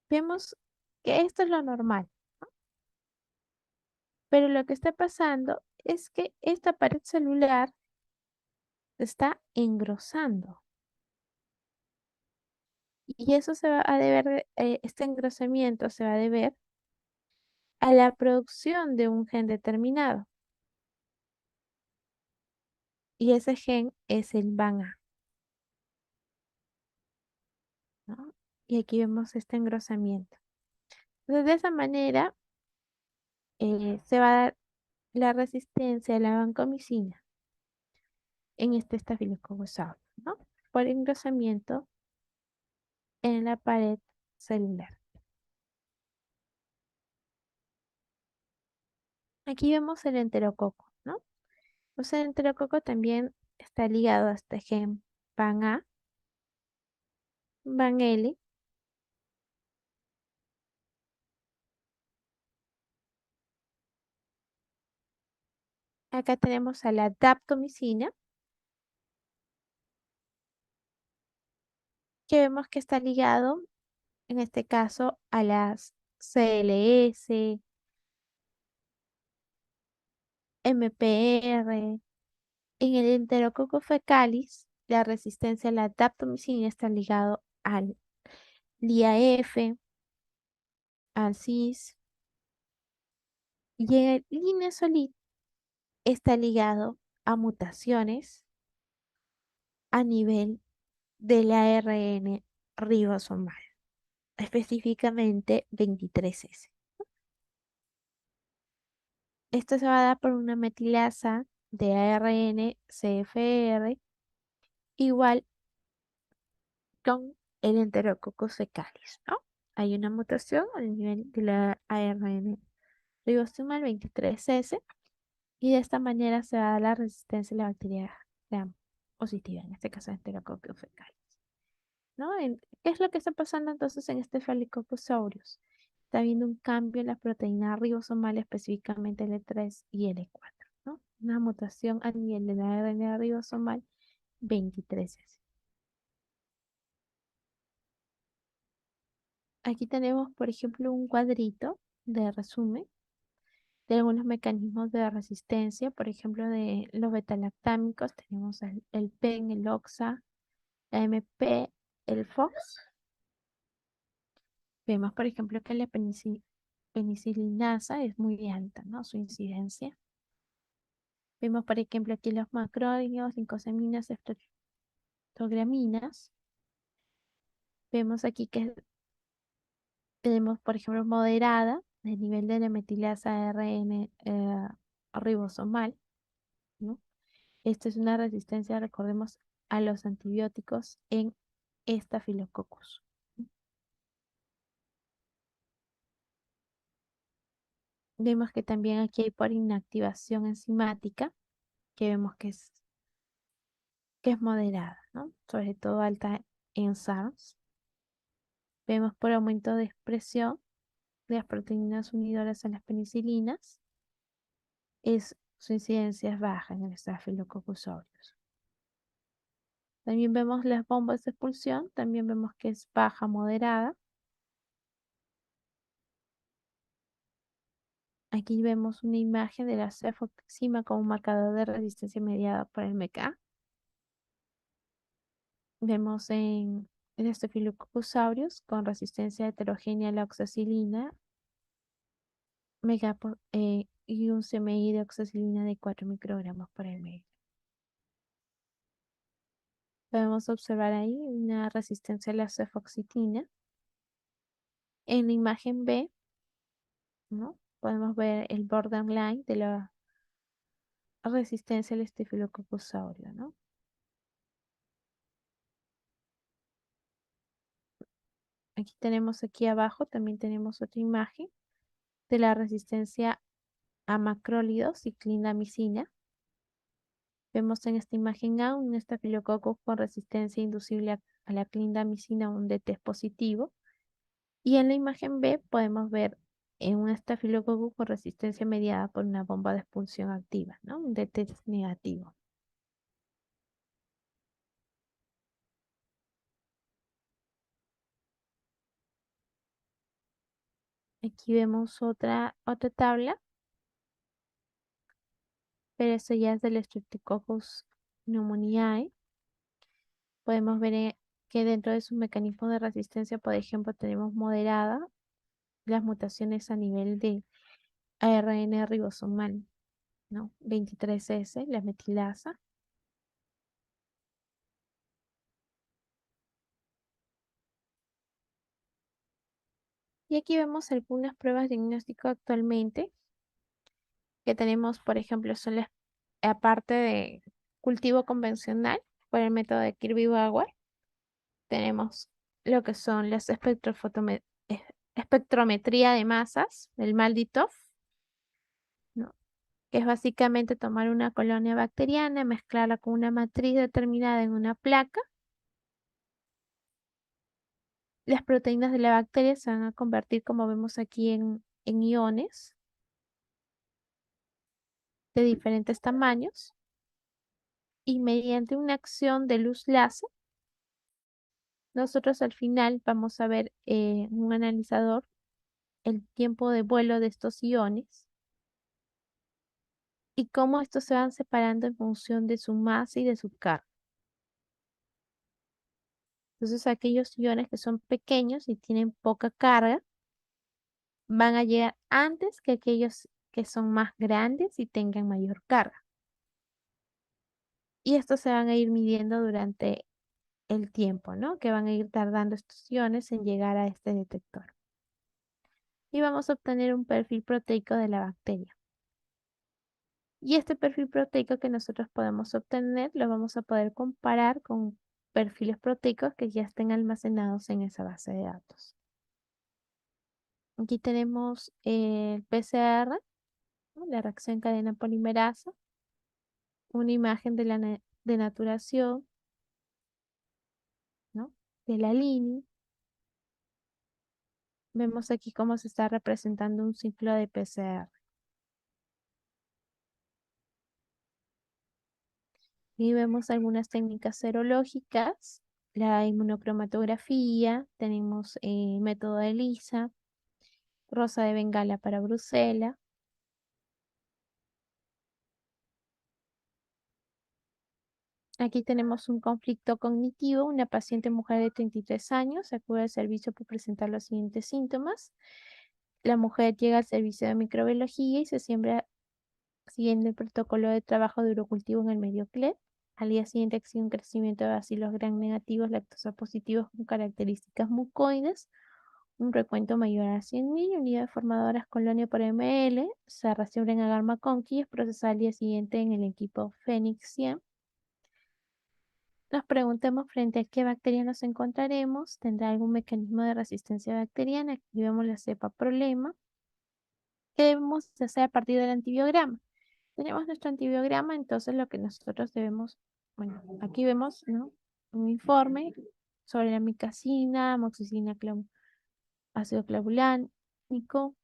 Vemos que esto es lo normal, pero lo que está pasando es que esta pared celular se está engrosando. Y eso se va a deber, este engrosamiento se va a deber a la producción de un gen determinado. Y ese gen es el BANA, ¿no? Y aquí vemos este engrosamiento. Entonces, de esa manera se va a dar la resistencia a la vancomicina en este Staphylococcus aureus, ¿no? Por engrosamiento en la pared celular. Aquí vemos el enterococo, ¿no? Pues el enterococo también está ligado a este gen BAN-A, BAN-L. Acá tenemos a la daptomicina, que vemos que está ligado, en este caso, a las CLS, MPR. En el enterococo fecalis, la resistencia a la daptomicina está ligado al LIAF, al CIS, y en el linezolid está ligado a mutaciones a nivel del ARN ribosomal, específicamente 23S. Esto se va a dar por una metilasa de ARN CFR igual con el Enterococcus fecalis, ¿no? Hay una mutación al nivel de la ARN ribosomal 23S y de esta manera se va a dar la resistencia a la bacteria gram positiva, en este caso Enterococcus fecalis, ¿no? ¿Qué es lo que está pasando entonces en este Staphylococcus aureus? está habiendo un cambio en la proteína ribosomal, específicamente L3 y L4, ¿no? Una mutación a nivel de la RNA ribosomal 23S. Aquí tenemos, por ejemplo, un cuadrito de resumen de algunos mecanismos de resistencia, por ejemplo, de los betalactámicos. Tenemos el PEN, el OXA, la MP, el FOX. Vemos, por ejemplo, que la penicilinasa es muy alta, ¿no? Su incidencia. Vemos, por ejemplo, aquí los macrólidos, glicosaminas, eftograminas. Vemos aquí que tenemos, por ejemplo, moderada el nivel de la metilasa ARN ribosomal, ¿no? Esta es una resistencia, recordemos, a los antibióticos en Staphylococcus. Vemos que también aquí hay por inactivación enzimática, que vemos que es moderada, ¿no? Sobre todo alta en SARS. Vemos por aumento de expresión de las proteínas unidoras a las penicilinas, su incidencia es baja en el Staphylococcus aureus. También vemos las bombas de expulsión, también vemos que es baja moderada. Aquí vemos una imagen de la cefoxima como marcador de resistencia mediada por el MK. Vemos en el Staphylococcus aureus con resistencia heterogénea a la oxacilina y un CMI de oxacilina de 4 microgramos por ml. Podemos observar ahí una resistencia a la cefoxitina. En la imagen B, ¿no? Podemos ver el borderline de la resistencia al Staphylococcus aureus, ¿no? Aquí tenemos, aquí abajo también tenemos otra imagen de la resistencia a macrólidos y clindamicina. Vemos en esta imagen A un estafilococo con resistencia inducible a la clindamicina, un DT positivo. Y en la imagen B podemos ver en un estafilococo con resistencia mediada por una bomba de expulsión activa, ¿no? Un DT negativo. Aquí vemos otra tabla, pero esto ya es del Streptococcus pneumoniae. Podemos ver que dentro de sus mecanismos de resistencia, por ejemplo, tenemos moderada las mutaciones a nivel de ARN ribosomal, ¿no? 23S, la metilasa. Y aquí vemos algunas pruebas de diagnóstico actualmente que tenemos, por ejemplo, son aparte de cultivo convencional por el método de Kirby-Bauer, tenemos lo que son las espectrometría de masas, el MALDI-TOF, ¿no? Que es básicamente tomar una colonia bacteriana, mezclarla con una matriz determinada en una placa. Las proteínas de la bacteria se van a convertir, como vemos aquí, en iones de diferentes tamaños y mediante una acción de luz láser, nosotros al final vamos a ver en un analizador el tiempo de vuelo de estos iones y cómo estos se van separando en función de su masa y de su carga. Entonces, aquellos iones que son pequeños y tienen poca carga van a llegar antes que aquellos que son más grandes y tengan mayor carga. Y estos se van a ir midiendo durante el tiempo, ¿no? Que van a ir tardando estos iones en llegar a este detector. Y vamos a obtener un perfil proteico de la bacteria. Y este perfil proteico que nosotros podemos obtener lo vamos a poder comparar con perfiles proteicos que ya estén almacenados en esa base de datos. Aquí tenemos el PCR, ¿no? La reacción en cadena polimerasa, una imagen de la denaturación, ¿no? De la línea. Vemos aquí cómo se está representando un ciclo de PCR. Y vemos algunas técnicas serológicas, la inmunocromatografía, tenemos método de ELISA, rosa de Bengala para Brucela. Aquí tenemos un conflicto cognitivo, una paciente mujer de 33 años acude al servicio por presentar los siguientes síntomas. La mujer llega al servicio de microbiología y se siembra siguiendo el protocolo de trabajo de urocultivo en el medio CLE. Al día siguiente existe un crecimiento de bacilos gram negativos, lactosa positivos con características mucoides, un recuento mayor a 100.000, unidades formadoras colonia por ml, se recibe en agar McConkey y es procesada al día siguiente en el equipo Phoenix 100. Nos preguntemos frente a qué bacteria nos encontraremos. ¿Tendrá algún mecanismo de resistencia bacteriana? Aquí vemos la cepa problema. ¿Qué debemos hacer a partir del antibiograma? Tenemos nuestro antibiograma, entonces lo que nosotros debemos, bueno, aquí vemos, ¿no? Un informe sobre la amicacina, amoxicilina, ácido clavulánico,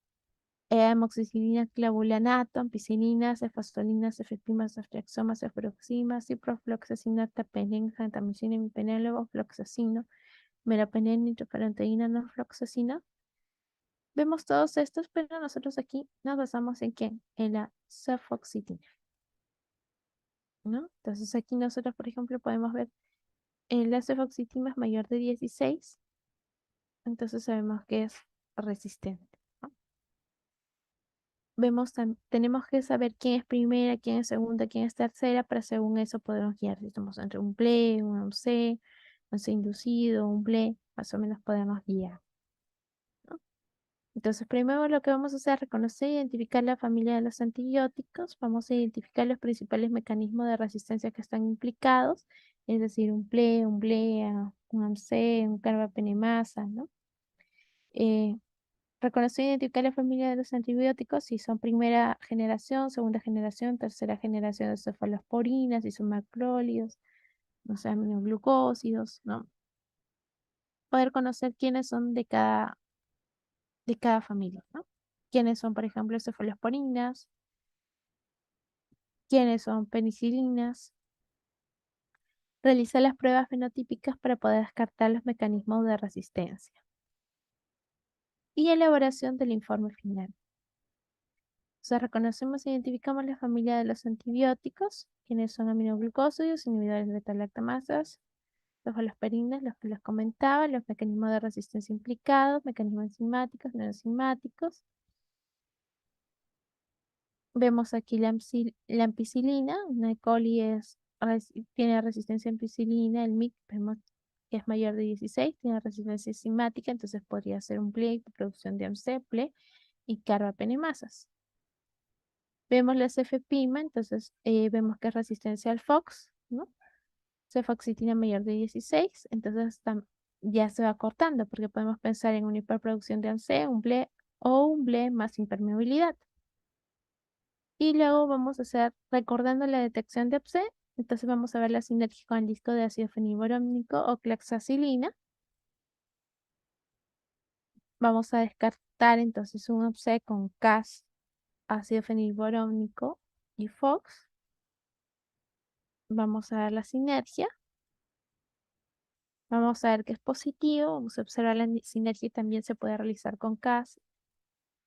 amoxicilina, clavulanato, ampicilina, cefazolina, cefepima, ceftriaxona, cefuroxima, ciprofloxacina, tapenem, gentamicina, imipenem, levofloxacino, meropenem, nitrofurantoína, norfloxacina. Vemos todos estos, pero nosotros aquí nos basamos en ¿quién? En la cefoxitina, ¿no? Entonces aquí nosotros, por ejemplo, podemos ver la cefoxitina es mayor de 16, entonces sabemos que es resistente, ¿no? Tenemos que saber quién es primera, quién es segunda, quién es tercera, para según eso podemos guiar si estamos entre un PLE, un ONCE inducido, un PLE, más o menos podemos guiar, ¿no? Entonces, primero lo que vamos a hacer es reconocer e identificar la familia de los antibióticos. Vamos a identificar los principales mecanismos de resistencia que están implicados, es decir, un PLE, un BLEA, un AMC, un carbapenemasa, ¿no? Eh, Reconocer e identificar la familia de los antibióticos, si son primera generación, segunda generación, tercera generación de cefalosporinas, si son macrólidos, no sé, aminoglucósidos, ¿no? Poder conocer quiénes son de cada familia, ¿no? Quiénes son, por ejemplo, cefalosporinas, quiénes son penicilinas. Realizar las pruebas fenotípicas para poder descartar los mecanismos de resistencia. Y elaboración del informe final. O sea, reconocemos e identificamos la familia de los antibióticos, quienes son aminoglucósidos, inhibidores de beta-lactamasas, los holosperinas, los que les comentaba, los mecanismos de resistencia implicados, mecanismos enzimáticos, no enzimáticos. Vemos aquí la ampicilina, una E. coli tiene resistencia a ampicilina, el MIC vemos que es mayor de 16, tiene resistencia enzimática, entonces podría ser un PLE, producción de AMCEPLE y carbapenemasas. Vemos la cefepima, entonces vemos que es resistencia al FOX, ¿no? Cefoxitina mayor de 16, entonces ya se va cortando porque podemos pensar en una hiperproducción de ANC, un BLE o un BLE más impermeabilidad. Y luego vamos a hacer, recordando la detección de OPSE, entonces vamos a ver la sinergia con el disco de ácido fenilborónico o cloxacilina. Vamos a descartar entonces un OPSE con CAS, ácido fenilborónico y FOX. Vamos a ver la sinergia. Vamos a ver que es positivo. Vamos a observar la sinergia y también se puede realizar con CAS,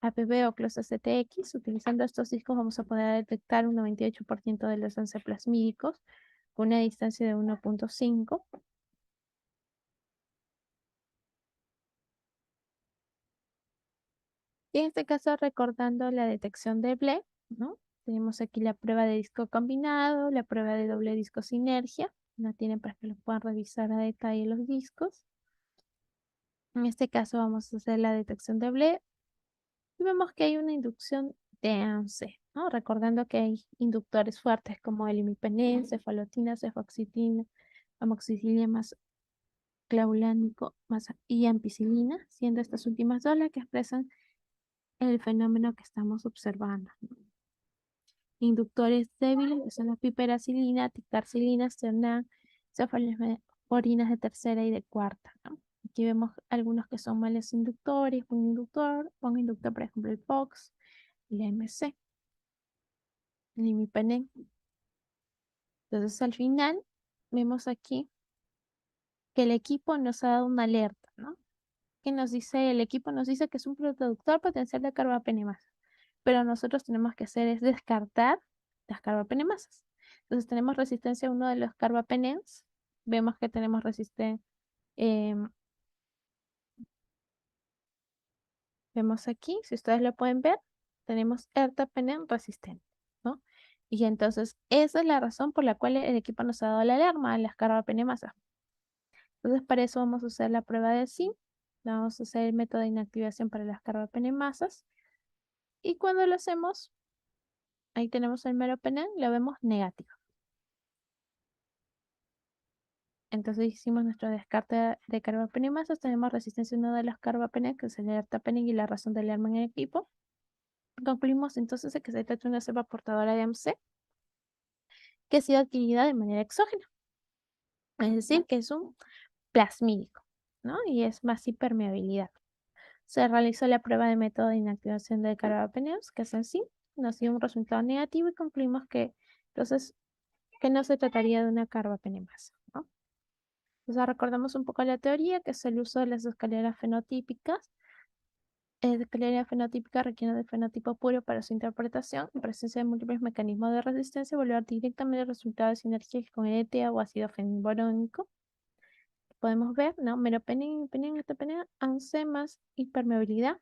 APB o ClosaCTX. Utilizando estos discos vamos a poder detectar un 98% de los enseplasmídicos con una distancia de 1.5. Y en este caso, recordando la detección de BLE, ¿no? Tenemos aquí la prueba de disco combinado, la prueba de doble disco sinergia. La tienen para que lo puedan revisar a detalle los discos. En este caso vamos a hacer la detección de BLE y vemos que hay una inducción de ANC, ¿no? Recordando que hay inductores fuertes como el imipenem, cefalotina, cefoxitina, amoxicilina más clavulánico más y ampicilina, siendo estas últimas dos las que expresan el fenómeno que estamos observando, ¿no? Inductores débiles que son la piperacilina, ticarcilina, cefalesporinas de tercera y de cuarta, ¿no? Aquí vemos algunos que son males inductores, buen inductor, por ejemplo, el POX, el AMC, el imipenem. Entonces, al final, vemos aquí que el equipo nos ha dado una alerta, ¿no? Que nos dice, el equipo nos dice que es un productor potencial de carbapenemasas, pero nosotros tenemos que hacer es descartar las carbapenemasas. Entonces, tenemos resistencia a uno de los carbapenems, vemos que tenemos resistencia. Vemos aquí, si ustedes lo pueden ver, tenemos ertapenem resistente, ¿no? Y entonces esa es la razón por la cual el equipo nos ha dado la alarma a las carbapenemasas. Entonces para eso vamos a usar la prueba de zinc, vamos a hacer el método de inactivación para las carbapenemasas y cuando lo hacemos, ahí tenemos el meropenem, lo vemos negativo. Entonces hicimos nuestro descarte de carbapenemasas, tenemos resistencia a uno de los carbapenem, que es el ertapenem y la razón de alarma en el equipo. Concluimos entonces de que se trata de una cepa portadora de AMC que ha sido adquirida de manera exógena, es decir, que es un plasmídico, ¿no? Y es más hipermeabilidad. Se realizó la prueba de método de inactivación del carbapenems, que es en sí, nos dio un resultado negativo y concluimos que entonces que no se trataría de una carbapenemasa, ¿no? Entonces recordamos un poco la teoría, que es el uso de las escaleras fenotípicas. La escalera fenotípica requiere del fenotipo puro para su interpretación. En presencia de múltiples mecanismos de resistencia, evaluar directamente el resultado de sinergia con el ETA o ácido fenilborónico. Podemos ver, ¿no? Meropenem, penem, etapenem, ANSE más impermeabilidad.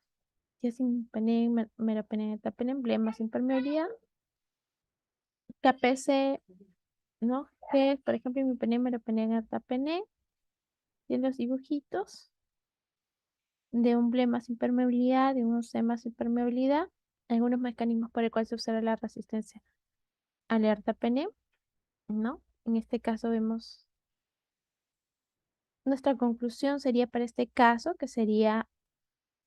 Si es penem, meropenem, etapenem, ble más impermeabilidad. KPC, ¿no? Que, por ejemplo, imipenem, meropenem, etapenem. Y los dibujitos de un ble más impermeabilidad, de un C más impermeabilidad. Algunos mecanismos por el cual se observa la resistencia al ertapenem, ¿no? En este caso vemos, nuestra conclusión sería para este caso, que sería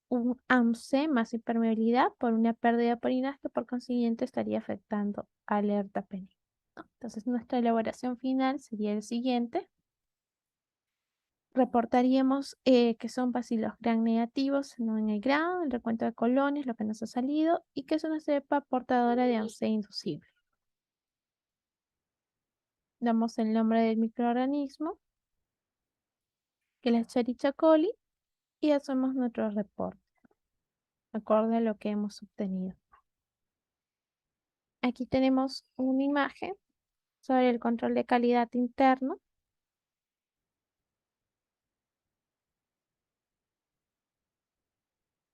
un AMC más impermeabilidad por una pérdida de porinas que por consiguiente estaría afectando al ertapenem, ¿no? Entonces nuestra elaboración final sería el siguiente. Reportaríamos que son bacilos gram negativos, no en el gram, el recuento de colones, lo que nos ha salido, y que es una cepa portadora de AMC inducible. Damos el nombre del microorganismo, que es la Escherichia coli, y hacemos nuestro reporte, acorde a lo que hemos obtenido. Aquí tenemos una imagen sobre el control de calidad interno.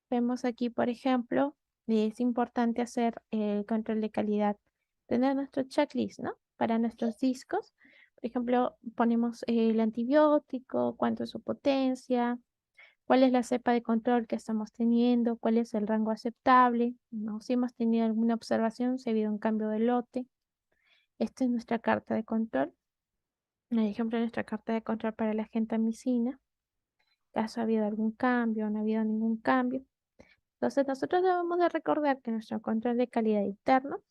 Vemos aquí, por ejemplo, es importante hacer el control de calidad, tener nuestro checklist, ¿no? Para nuestros discos. Por ejemplo, ponemos el antibiótico, cuánto es su potencia, cuál es la cepa de control que estamos teniendo, cuál es el rango aceptable, ¿no? Si hemos tenido alguna observación, si ha habido un cambio de lote. Esta es nuestra carta de control. Por ejemplo, nuestra carta de control para la gentamicina. ¿Caso ha habido algún cambio o no ha habido ningún cambio? Entonces, nosotros debemos de recordar que nuestro control de calidad interno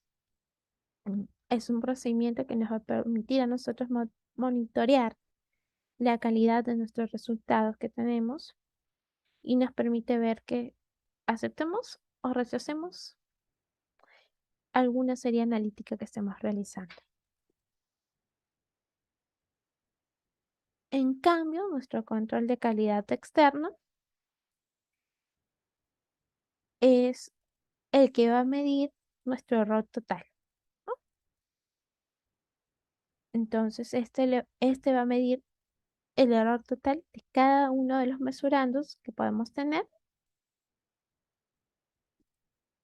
es un procedimiento que nos va a permitir a nosotros monitorear la calidad de nuestros resultados que tenemos y nos permite ver que aceptemos o rechacemos alguna serie analítica que estemos realizando. En cambio, nuestro control de calidad externo es el que va a medir nuestro error total, ¿no? Entonces, este va a medir el error total de cada uno de los mesurandos que podemos tener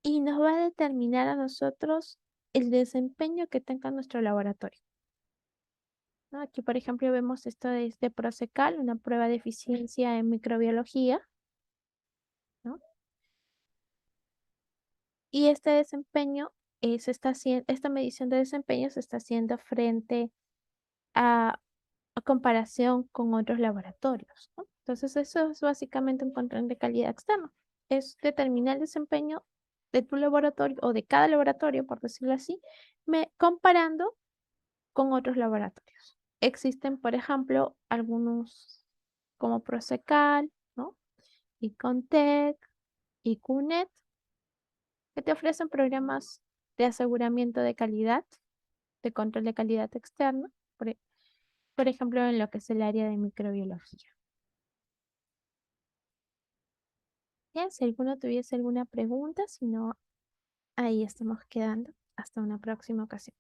y nos va a determinar a nosotros el desempeño que tenga nuestro laboratorio, ¿no? Aquí, por ejemplo, vemos esto de Prosecal, una prueba de eficiencia en microbiología, ¿no? Y este desempeño esta medición de desempeño se está haciendo frente a, a comparación con otros laboratorios, ¿no? Entonces, eso es básicamente un control de calidad externo. Es determinar el desempeño de tu laboratorio o de cada laboratorio, por decirlo así, comparando con otros laboratorios. Existen, por ejemplo, algunos como Prosecal, ¿no? Icontec y QNET, que te ofrecen programas de aseguramiento de calidad, de control de calidad externo, por ejemplo, en lo que es el área de microbiología. Bien, si alguno tuviese alguna pregunta, si no, ahí estamos quedando. Hasta una próxima ocasión.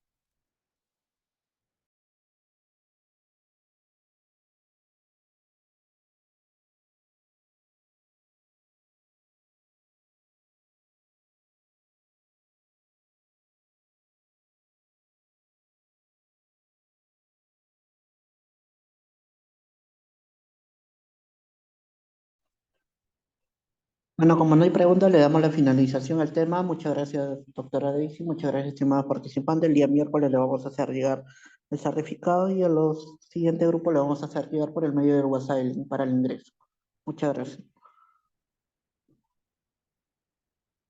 Bueno, como no hay preguntas, le damos la finalización al tema. Muchas gracias, doctora Daisy. Muchas gracias, estimada participante. El día miércoles le vamos a hacer llegar el certificado y a los siguientes grupos le vamos a hacer llegar por el medio del WhatsApp el link para el ingreso. Muchas gracias.